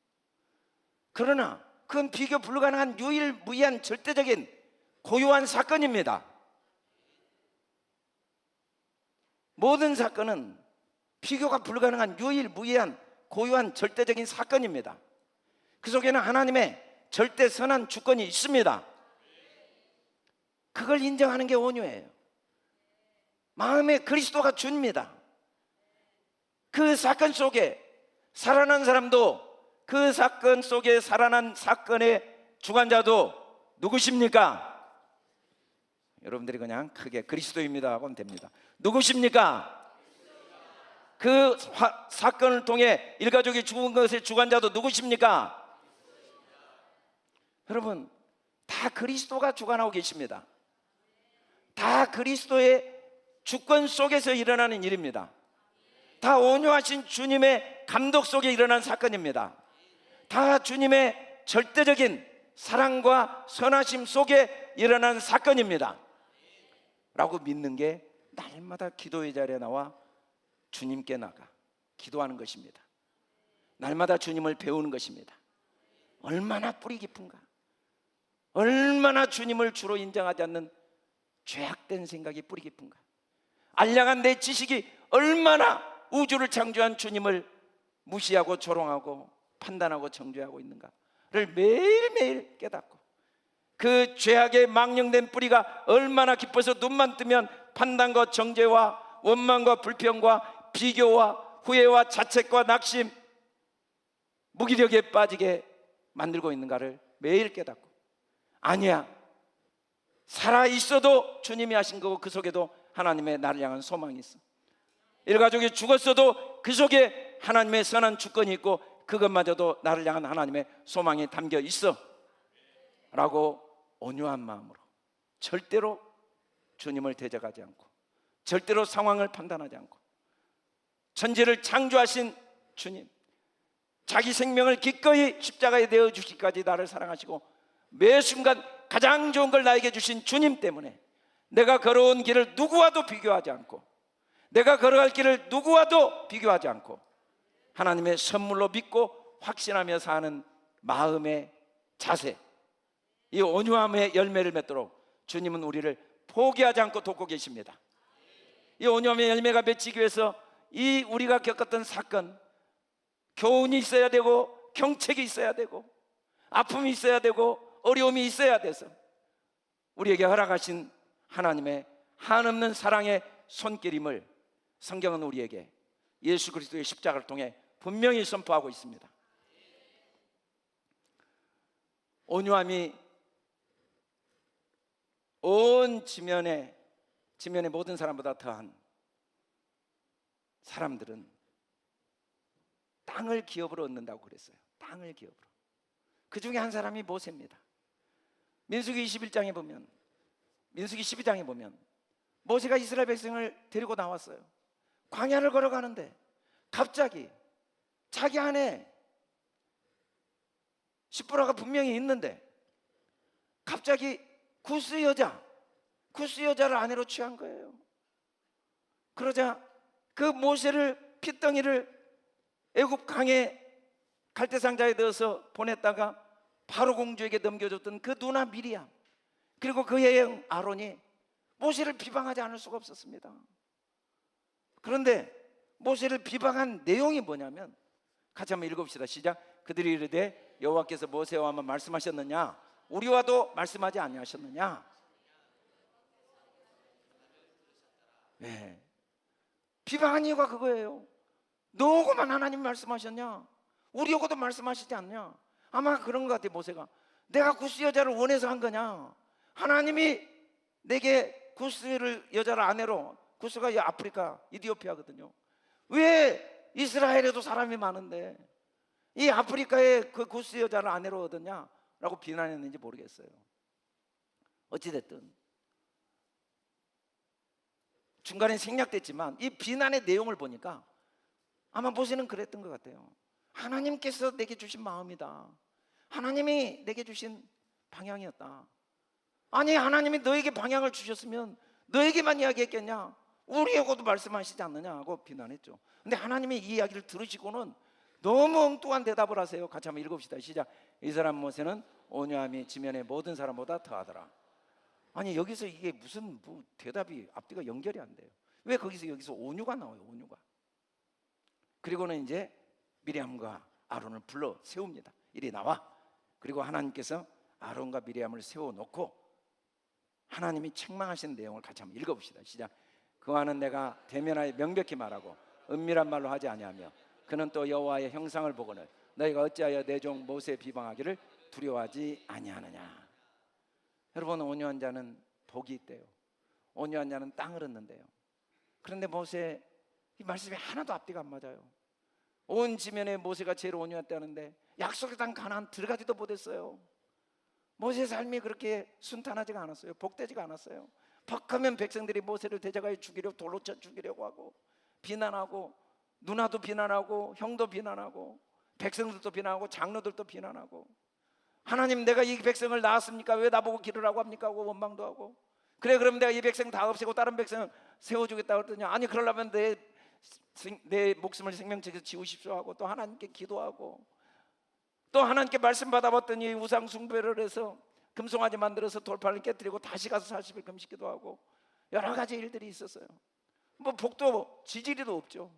그러나 그건 비교 불가능한 유일무이한 절대적인 고유한 사건입니다. 모든 사건은 비교가 불가능한 유일무이한 고유한 절대적인 사건입니다. 그 속에는 하나님의 절대 선한 주권이 있습니다. 그걸 인정하는 게 온유예요. 마음에 그리스도가 줍니다. 그 사건 속에 살아난 사람도, 그 사건 속에 살아난 사건의 주관자도 누구십니까? 여러분들이 그냥 크게 그리스도입니다 하고는 됩니다. 누구십니까? 그 사건을 통해 일가족이 죽은 것의 주관자도 누구십니까? 여러분, 다 그리스도가 주관하고 계십니다. 다 그리스도의 주권 속에서 일어나는 일입니다. 다 온유하신 주님의 감독 속에 일어난 사건입니다. 다 주님의 절대적인 사랑과 선하심 속에 일어난 사건입니다 라고 믿는 게 날마다 기도의 자리에 나와 주님께 나가 기도하는 것입니다. 날마다 주님을 배우는 것입니다. 얼마나 뿌리 깊은가, 얼마나 주님을 주로 인정하지 않는 죄악된 생각이 뿌리 깊은가, 알량한 내 지식이 얼마나 우주를 창조한 주님을 무시하고 조롱하고 판단하고 정죄하고 있는가를 매일매일 깨닫고, 그 죄악의 망령된 뿌리가 얼마나 깊어서 눈만 뜨면 판단과 정죄와 원망과 불평과 비교와 후회와 자책과 낙심, 무기력에 빠지게 만들고 있는가를 매일 깨닫고, 아니야, 살아있어도 주님이 하신 거고 그 속에도 하나님의 나를 향한 소망이 있어. 일가족이 죽었어도 그 속에 하나님의 선한 주권이 있고 그것마저도 나를 향한 하나님의 소망이 담겨 있어 라고 온유한 마음으로 절대로 주님을 대적하지 않고, 절대로 상황을 판단하지 않고, 천지를 창조하신 주님, 자기 생명을 기꺼이 십자가에 내어 주시기까지 나를 사랑하시고 매 순간 가장 좋은 걸 나에게 주신 주님 때문에 내가 걸어온 길을 누구와도 비교하지 않고, 내가 걸어갈 길을 누구와도 비교하지 않고 하나님의 선물로 믿고 확신하며 사는 마음의 자세, 이 온유함의 열매를 맺도록 주님은 우리를 포기하지 않고 돕고 계십니다. 이 온유함의 열매가 맺히기 위해서 이 우리가 겪었던 사건, 교훈이 있어야 되고 경책이 있어야 되고 아픔이 있어야 되고 어려움이 있어야 돼서 우리에게 허락하신 하나님의 한없는 사랑의 손길임을 성경은 우리에게 예수 그리스도의 십자가를 통해 분명히 선포하고 있습니다. 온유함이 온 지면의 모든 사람보다 더한 사람들은 땅을 기업으로 얻는다고 그랬어요. 땅을 기업으로. 그 중에 한 사람이 모세입니다. 민수기 21장에 보면, 민수기 12장에 보면 모세가 이스라엘 백성을 데리고 나왔어요. 광야를 걸어가는데 갑자기 자기 안에 십보라가 분명히 있는데 갑자기 구스 여자를 아내로 취한 거예요. 그러자 그 모세를 핏덩이를 애굽 강에 갈대상자에 넣어서 보냈다가 바로 공주에게 넘겨줬던 그 누나 미리암, 그리고 그의 형 아론이 모세를 비방하지 않을 수가 없었습니다. 그런데 모세를 비방한 내용이 뭐냐면, 같이 한번 읽어봅시다. 시작. 그들이 이르되 여호와께서 모세와 한번 말씀하셨느냐, 우리와도 말씀하지 아니하셨느냐. 네. 비방한 이유가 그거예요. 너하고만 하나님 말씀하셨냐, 우리하고도 말씀하시지 않냐. 아마 그런 것 같아. 모세가 내가 구스 여자를 원해서 한 거냐, 하나님이 내게 구스 여자를 아내로, 구스가 아프리카 이디오피아거든요. 왜 이스라엘에도 사람이 많은데 이 아프리카에 그 구스 여자를 아내로 얻었냐 라고 비난했는지 모르겠어요. 어찌됐든 중간에 생략됐지만 이 비난의 내용을 보니까 아마 모세는 그랬던 것 같아요. 하나님께서 내게 주신 마음이다, 하나님이 내게 주신 방향이었다. 아니, 하나님이 너에게 방향을 주셨으면 너에게만 이야기했겠냐, 우리하고도 말씀하시지 않느냐 하고 비난했죠. 근데 하나님이 이 이야기를 들으시고는 너무 엉뚱한 대답을 하세요. 같이 한번 읽읍시다. 시작. 이 사람 모세는 온유함이 지면의 모든 사람보다 더하더라. 아니, 여기서 이게 무슨 대답이 앞뒤가 연결이 안 돼요. 왜 여기서 온유가 나와요? 온유가. 그리고는 이제 미리암과 아론을 불러 세웁니다. 이리 나와. 그리고 하나님께서 아론과 미리암을 세워놓고 하나님이 책망하신 내용을 같이 한번 읽어봅시다. 시작. 그와는 내가 대면하여 명백히 말하고 은밀한 말로 하지 아니하며 그는 또 여호와의 형상을 보거늘 너희가 어찌하여 내 종 모세 비방하기를 두려워하지 아니하느냐. 여러분, 온유한 자는 복이 있대요. 온유한 자는 땅을 얻는데요. 그런데 모세 이 말씀이 하나도 앞뒤가 안 맞아요. 온 지면에 모세가 제일 온유했다는데 약속의 땅 가나안 들어가지도 못했어요. 모세의 삶이 그렇게 순탄하지가 않았어요. 복되지가 않았어요. 퍽하면 백성들이 모세를 대적하여 죽이려고 돌로 쳐 죽이려고 하고 비난하고, 누나도 비난하고 형도 비난하고 백성들도 비난하고 장로들도 비난하고 하나님, 내가 이 백성을 낳았습니까? 왜 나보고 기르라고 합니까? 하고 원망도 하고. 그래, 그럼 내가 이 백성 다 없애고 다른 백성 세워주겠다고 했더니, 아니 그러려면 내 목숨을 생명책에서 지우십시오 하고, 또 하나님께 기도하고, 또 하나님께 말씀 받아봤더니 우상 숭배를 해서 금송아지 만들어서 돌판을 깨뜨리고 다시 가서 40일 금식기도 하고, 여러 가지 일들이 있었어요. 뭐 복도 지지리도 없죠.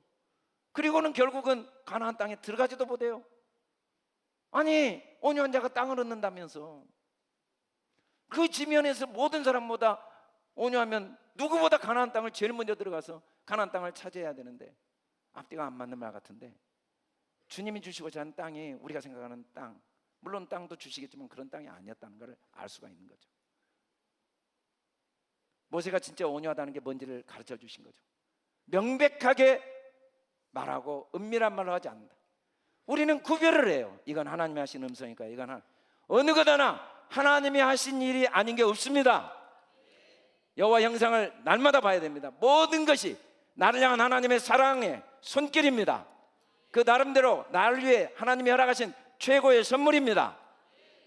그리고는 결국은 가나안 땅에 들어가지도 못해요. 아니, 온유한 자가 땅을 얻는다면서. 그 지면에서 모든 사람보다 온유하면 누구보다 가나안 땅을 제일 먼저 들어가서 가나안 땅을 차지해야 되는데, 앞뒤가 안 맞는 말 같은데, 주님이 주시고자 하는 땅이 우리가 생각하는 땅, 물론 땅도 주시겠지만 그런 땅이 아니었다는 걸 알 수가 있는 거죠. 모세가 진짜 온유하다는 게 뭔지를 가르쳐 주신 거죠. 명백하게 말하고 은밀한 말로 하지 않는다. 우리는 구별을 해요. 이건 하나님이 하신 음성이니까, 이건 어느 것 하나 하나님이 하신 일이 아닌 게 없습니다. 여호와 형상을 날마다 봐야 됩니다. 모든 것이 나를 향한 하나님의 사랑의 손길입니다. 그 나름대로 나를 위해 하나님이 허락하신 최고의 선물입니다.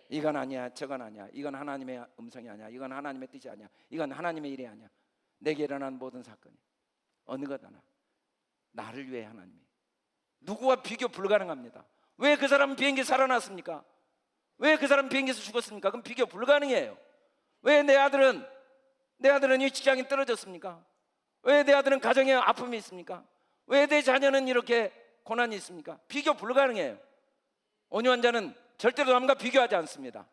이건 아니야, 저건 아니야, 이건 하나님의 음성이 아니야, 이건 하나님의 뜻이 아니야, 이건 하나님의 일이 아니야. 내게 일어난 모든 사건이 어느 것 하나 나를 위해 하나님이, 누구와 비교 불가능합니다. 왜 그 사람은 비행기 살아났습니까? 왜 그 사람은 비행기에서 죽었습니까? 그럼 비교 불가능해요. 왜 내 아들은 이 직장이 떨어졌습니까? 왜 내 아들은 가정에 아픔이 있습니까? 왜 내 자녀는 이렇게 고난이 있습니까? 비교 불가능해요. 온유한 자는 절대로 남과 비교하지 않습니다.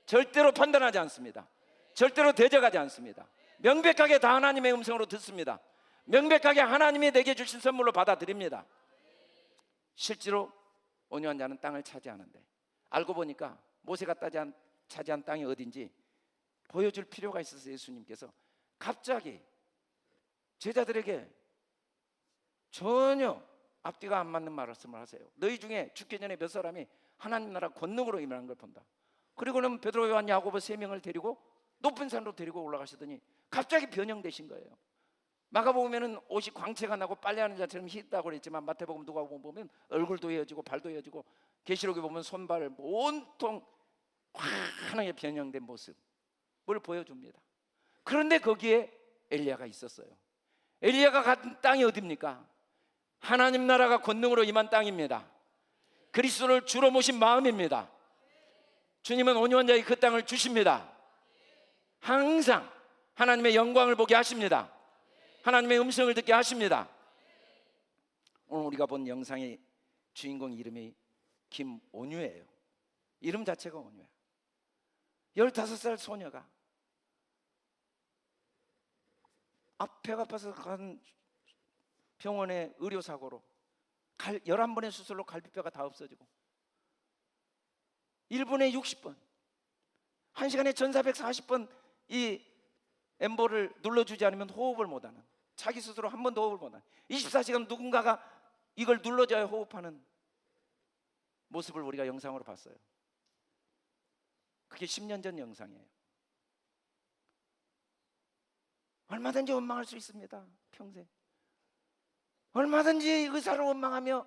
절대로 판단하지 않습니다. 절대로 대적하지 않습니다. 명백하게 다 하나님의 음성으로 듣습니다. 명백하게 하나님이 내게 주신 선물로 받아들입니다. 실제로 온유한 자는 땅을 차지하는데, 알고 보니까 모세가 차지한 땅이 어딘지 보여줄 필요가 있어서 예수님께서 갑자기 제자들에게 전혀 앞뒤가 안 맞는 말씀을 하세요. 너희 중에 죽기 전에 몇 사람이 하나님 나라 권능으로 임하는 걸 본다. 그리고는 베드로, 요한, 야고보 3명을 데리고 높은 산으로 데리고 올라가시더니 갑자기 변형되신 거예요. 마가복음에는 옷이 광채가 나고 빨래하는 자처럼 희다고 그랬지만, 마태복음, 누가복음 보면 얼굴도 헤어지고 발도 헤어지고, 계시록에 보면 손발 온통 환하게 변형된 모습을 보여줍니다. 그런데 거기에 엘리야가 있었어요. 엘리야가 간 땅이 어디입니까? 하나님 나라가 권능으로 임한 땅입니다. 그리스도를 주로 모신 마음입니다. 주님은 온유한 자에게 그 땅을 주십니다. 항상 하나님의 영광을 보게 하십니다. 하나님의 음성을 듣게 하십니다. 오늘 우리가 본 영상의 주인공 이름이 김온유예요. 이름 자체가 온유예요. 15살 소녀가 배가 아파서 간 병원에 의료사고로 11번의 수술로 갈비뼈가 다 없어지고, 1분에 60번, 1시간에 1440번 이 엠볼을 눌러주지 않으면 호흡을 못하는, 자기 스스로 한 번도 호흡을 못하는, 24시간 누군가가 이걸 눌러줘야 호흡하는 모습을 우리가 영상으로 봤어요. 그게 10년 전 영상이에요. 얼마든지 원망할 수 있습니다. 평생 얼마든지 의사를 원망하며,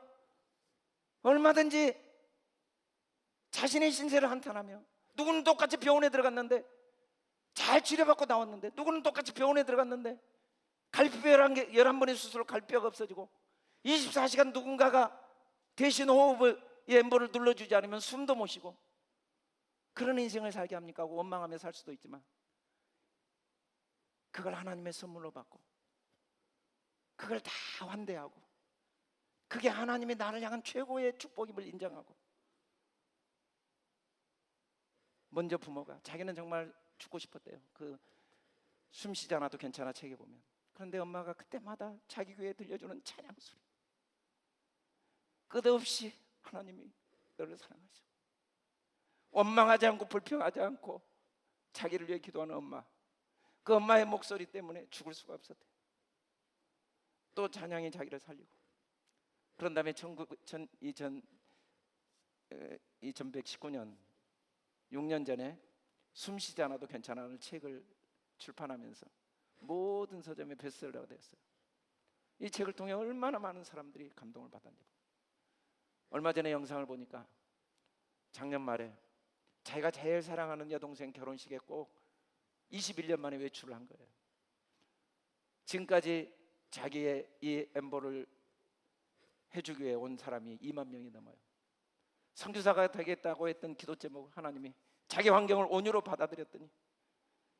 얼마든지 자신의 신세를 한탄하며, 누구는 똑같이 병원에 들어갔는데 잘 치료받고 나왔는데, 누구는 똑같이 병원에 들어갔는데 갈비뼈 11번의 수술로 갈비뼈가 없어지고, 24시간 누군가가 대신 호흡을, 엠볼을 눌러주지 않으면 숨도 못 쉬고, 그런 인생을 살게 합니까? 하고 원망하며 살 수도 있지만, 그걸 하나님의 선물로 받고 그걸 다 환대하고, 그게 하나님이 나를 향한 최고의 축복임을 인정하고, 먼저 부모가 자기는 정말 죽고 싶었대요. 그 숨쉬지 않아도 괜찮아 책에 보면. 그런데 엄마가 그때마다 자기 귀에 들려주는 찬양 소리, 끝없이 하나님이 너를 사랑하시고, 원망하지 않고 불평하지 않고 자기를 위해 기도하는 엄마, 그 엄마의 목소리 때문에 죽을 수가 없었대요. 또 찬양이 자기를 살리고, 그런 다음에 2119년 6년 전에 숨쉬지 않아도 괜찮아는 책을 출판하면서 모든 서점에 베스트셀러가 되었어요. 이 책을 통해 얼마나 많은 사람들이 감동을 받았는지. 얼마 전에 영상을 보니까 작년 말에 자기가 제일 사랑하는 여동생 결혼식에 꼭 21년 만에 외출을 한 거예요. 지금까지 자기의 이 엠보를 해주기 위해 온 사람이 2만 명이 넘어요. 선교사가 되겠다고 했던 기도 제목 하나님이 자기 환경을 온유로 받아들였더니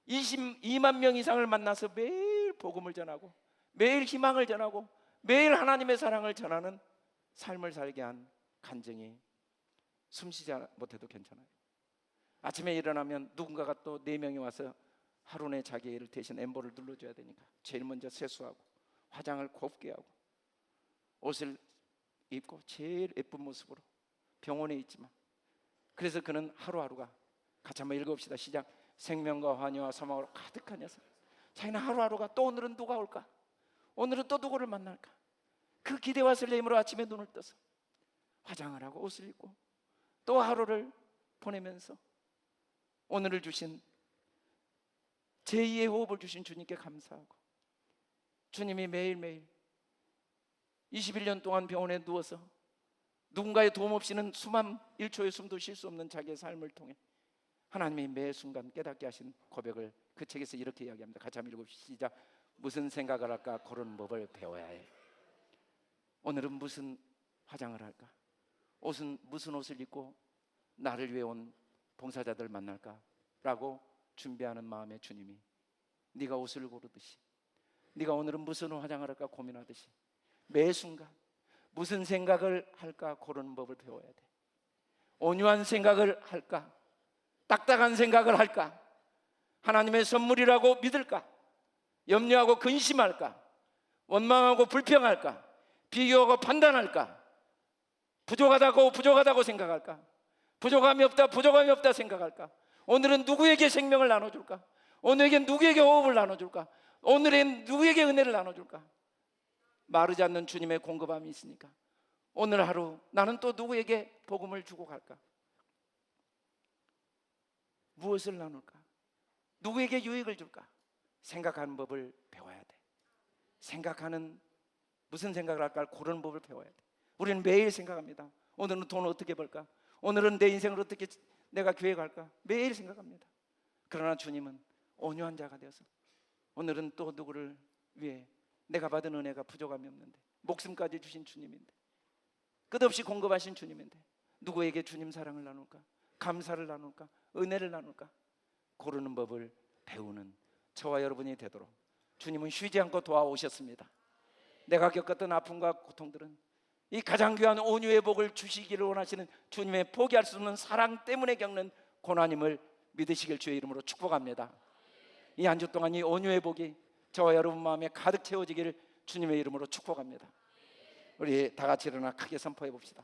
22만 명 이상을 만나서 매일 복음을 전하고 매일 희망을 전하고 매일 하나님의 사랑을 전하는 삶을 살게 한 간증이 숨쉬지 못해도 괜찮아요. 아침에 일어나면 누군가가 또 4명이 와서 하루 내 자기 일을 대신 엠보를 눌러줘야 되니까 제일 먼저 세수하고 화장을 곱게 하고 옷을 입고 제일 예쁜 모습으로 병원에 있지만, 그래서 그는 하루하루가 같이 한번 읽어봅시다. 시작. 생명과 환희와 소망으로 가득한 녀석. 자기는 하루하루가 또 오늘은 누가 올까? 오늘은 또 누구를 만날까? 그 기대와 설렘으로 아침에 눈을 떠서 화장을 하고 옷을 입고 또 하루를 보내면서 오늘을 주신 제2의 호흡을 주신 주님께 감사하고, 주님이 매일매일 21년 동안 병원에 누워서 누군가의 도움 없이는 숨 한 1초의 숨도 쉴 수 없는 자기의 삶을 통해 하나님이 매 순간 깨닫게 하신 고백을 그 책에서 이렇게 이야기합니다. 같이 한번 읽어봅시다. 시작. 무슨 생각을 할까? 그런 법을 배워야 해. 오늘은 무슨 화장을 할까? 무슨 옷을 입고 나를 위해 온 봉사자들 만날까? 라고 준비하는 마음에 주님이 네가 옷을 고르듯이, 네가 오늘은 무슨 화장을 할까 고민하듯이 매 순간 무슨 생각을 할까 고르는 법을 배워야 돼. 온유한 생각을 할까? 딱딱한 생각을 할까? 하나님의 선물이라고 믿을까? 염려하고 근심할까? 원망하고 불평할까? 비교하고 판단할까? 부족하다고 생각할까? 부족함이 없다 생각할까? 오늘은 누구에게 생명을 나눠줄까? 오늘에겐 누구에게 호흡을 나눠줄까? 오늘엔 누구에게 은혜를 나눠줄까? 마르지 않는 주님의 공급함이 있으니까 오늘 하루 나는 또 누구에게 복음을 주고 갈까? 무엇을 나눌까? 누구에게 유익을 줄까? 생각하는 법을 배워야 돼. 무슨 생각을 할까? 고르는 법을 배워야 돼. 우리는 매일 생각합니다. 오늘은 돈을 어떻게 벌까? 오늘은 내 인생을 어떻게 내가 계획할까? 매일 생각합니다. 그러나 주님은 온유한 자가 되어서 오늘은 또 누구를 위해 내가 받은 은혜가 부족함이 없는데, 목숨까지 주신 주님인데, 끝없이 공급하신 주님인데 누구에게 주님 사랑을 나눌까? 감사를 나눌까? 은혜를 나눌까? 고르는 법을 배우는 저와 여러분이 되도록 주님은 쉬지 않고 도와오셨습니다. 내가 겪었던 아픔과 고통들은 이 가장 귀한 온유의 복을 주시기를 원하시는 주님의 포기할 수 없는 사랑 때문에 겪는 고난임을 믿으시길 주의 이름으로 축복합니다. 이 한 주 동안 이 온유의 복이 저와 여러분 마음에 가득 채워지기를 주님의 이름으로 축복합니다. 우리 다 같이 일어나 크게 선포해 봅시다.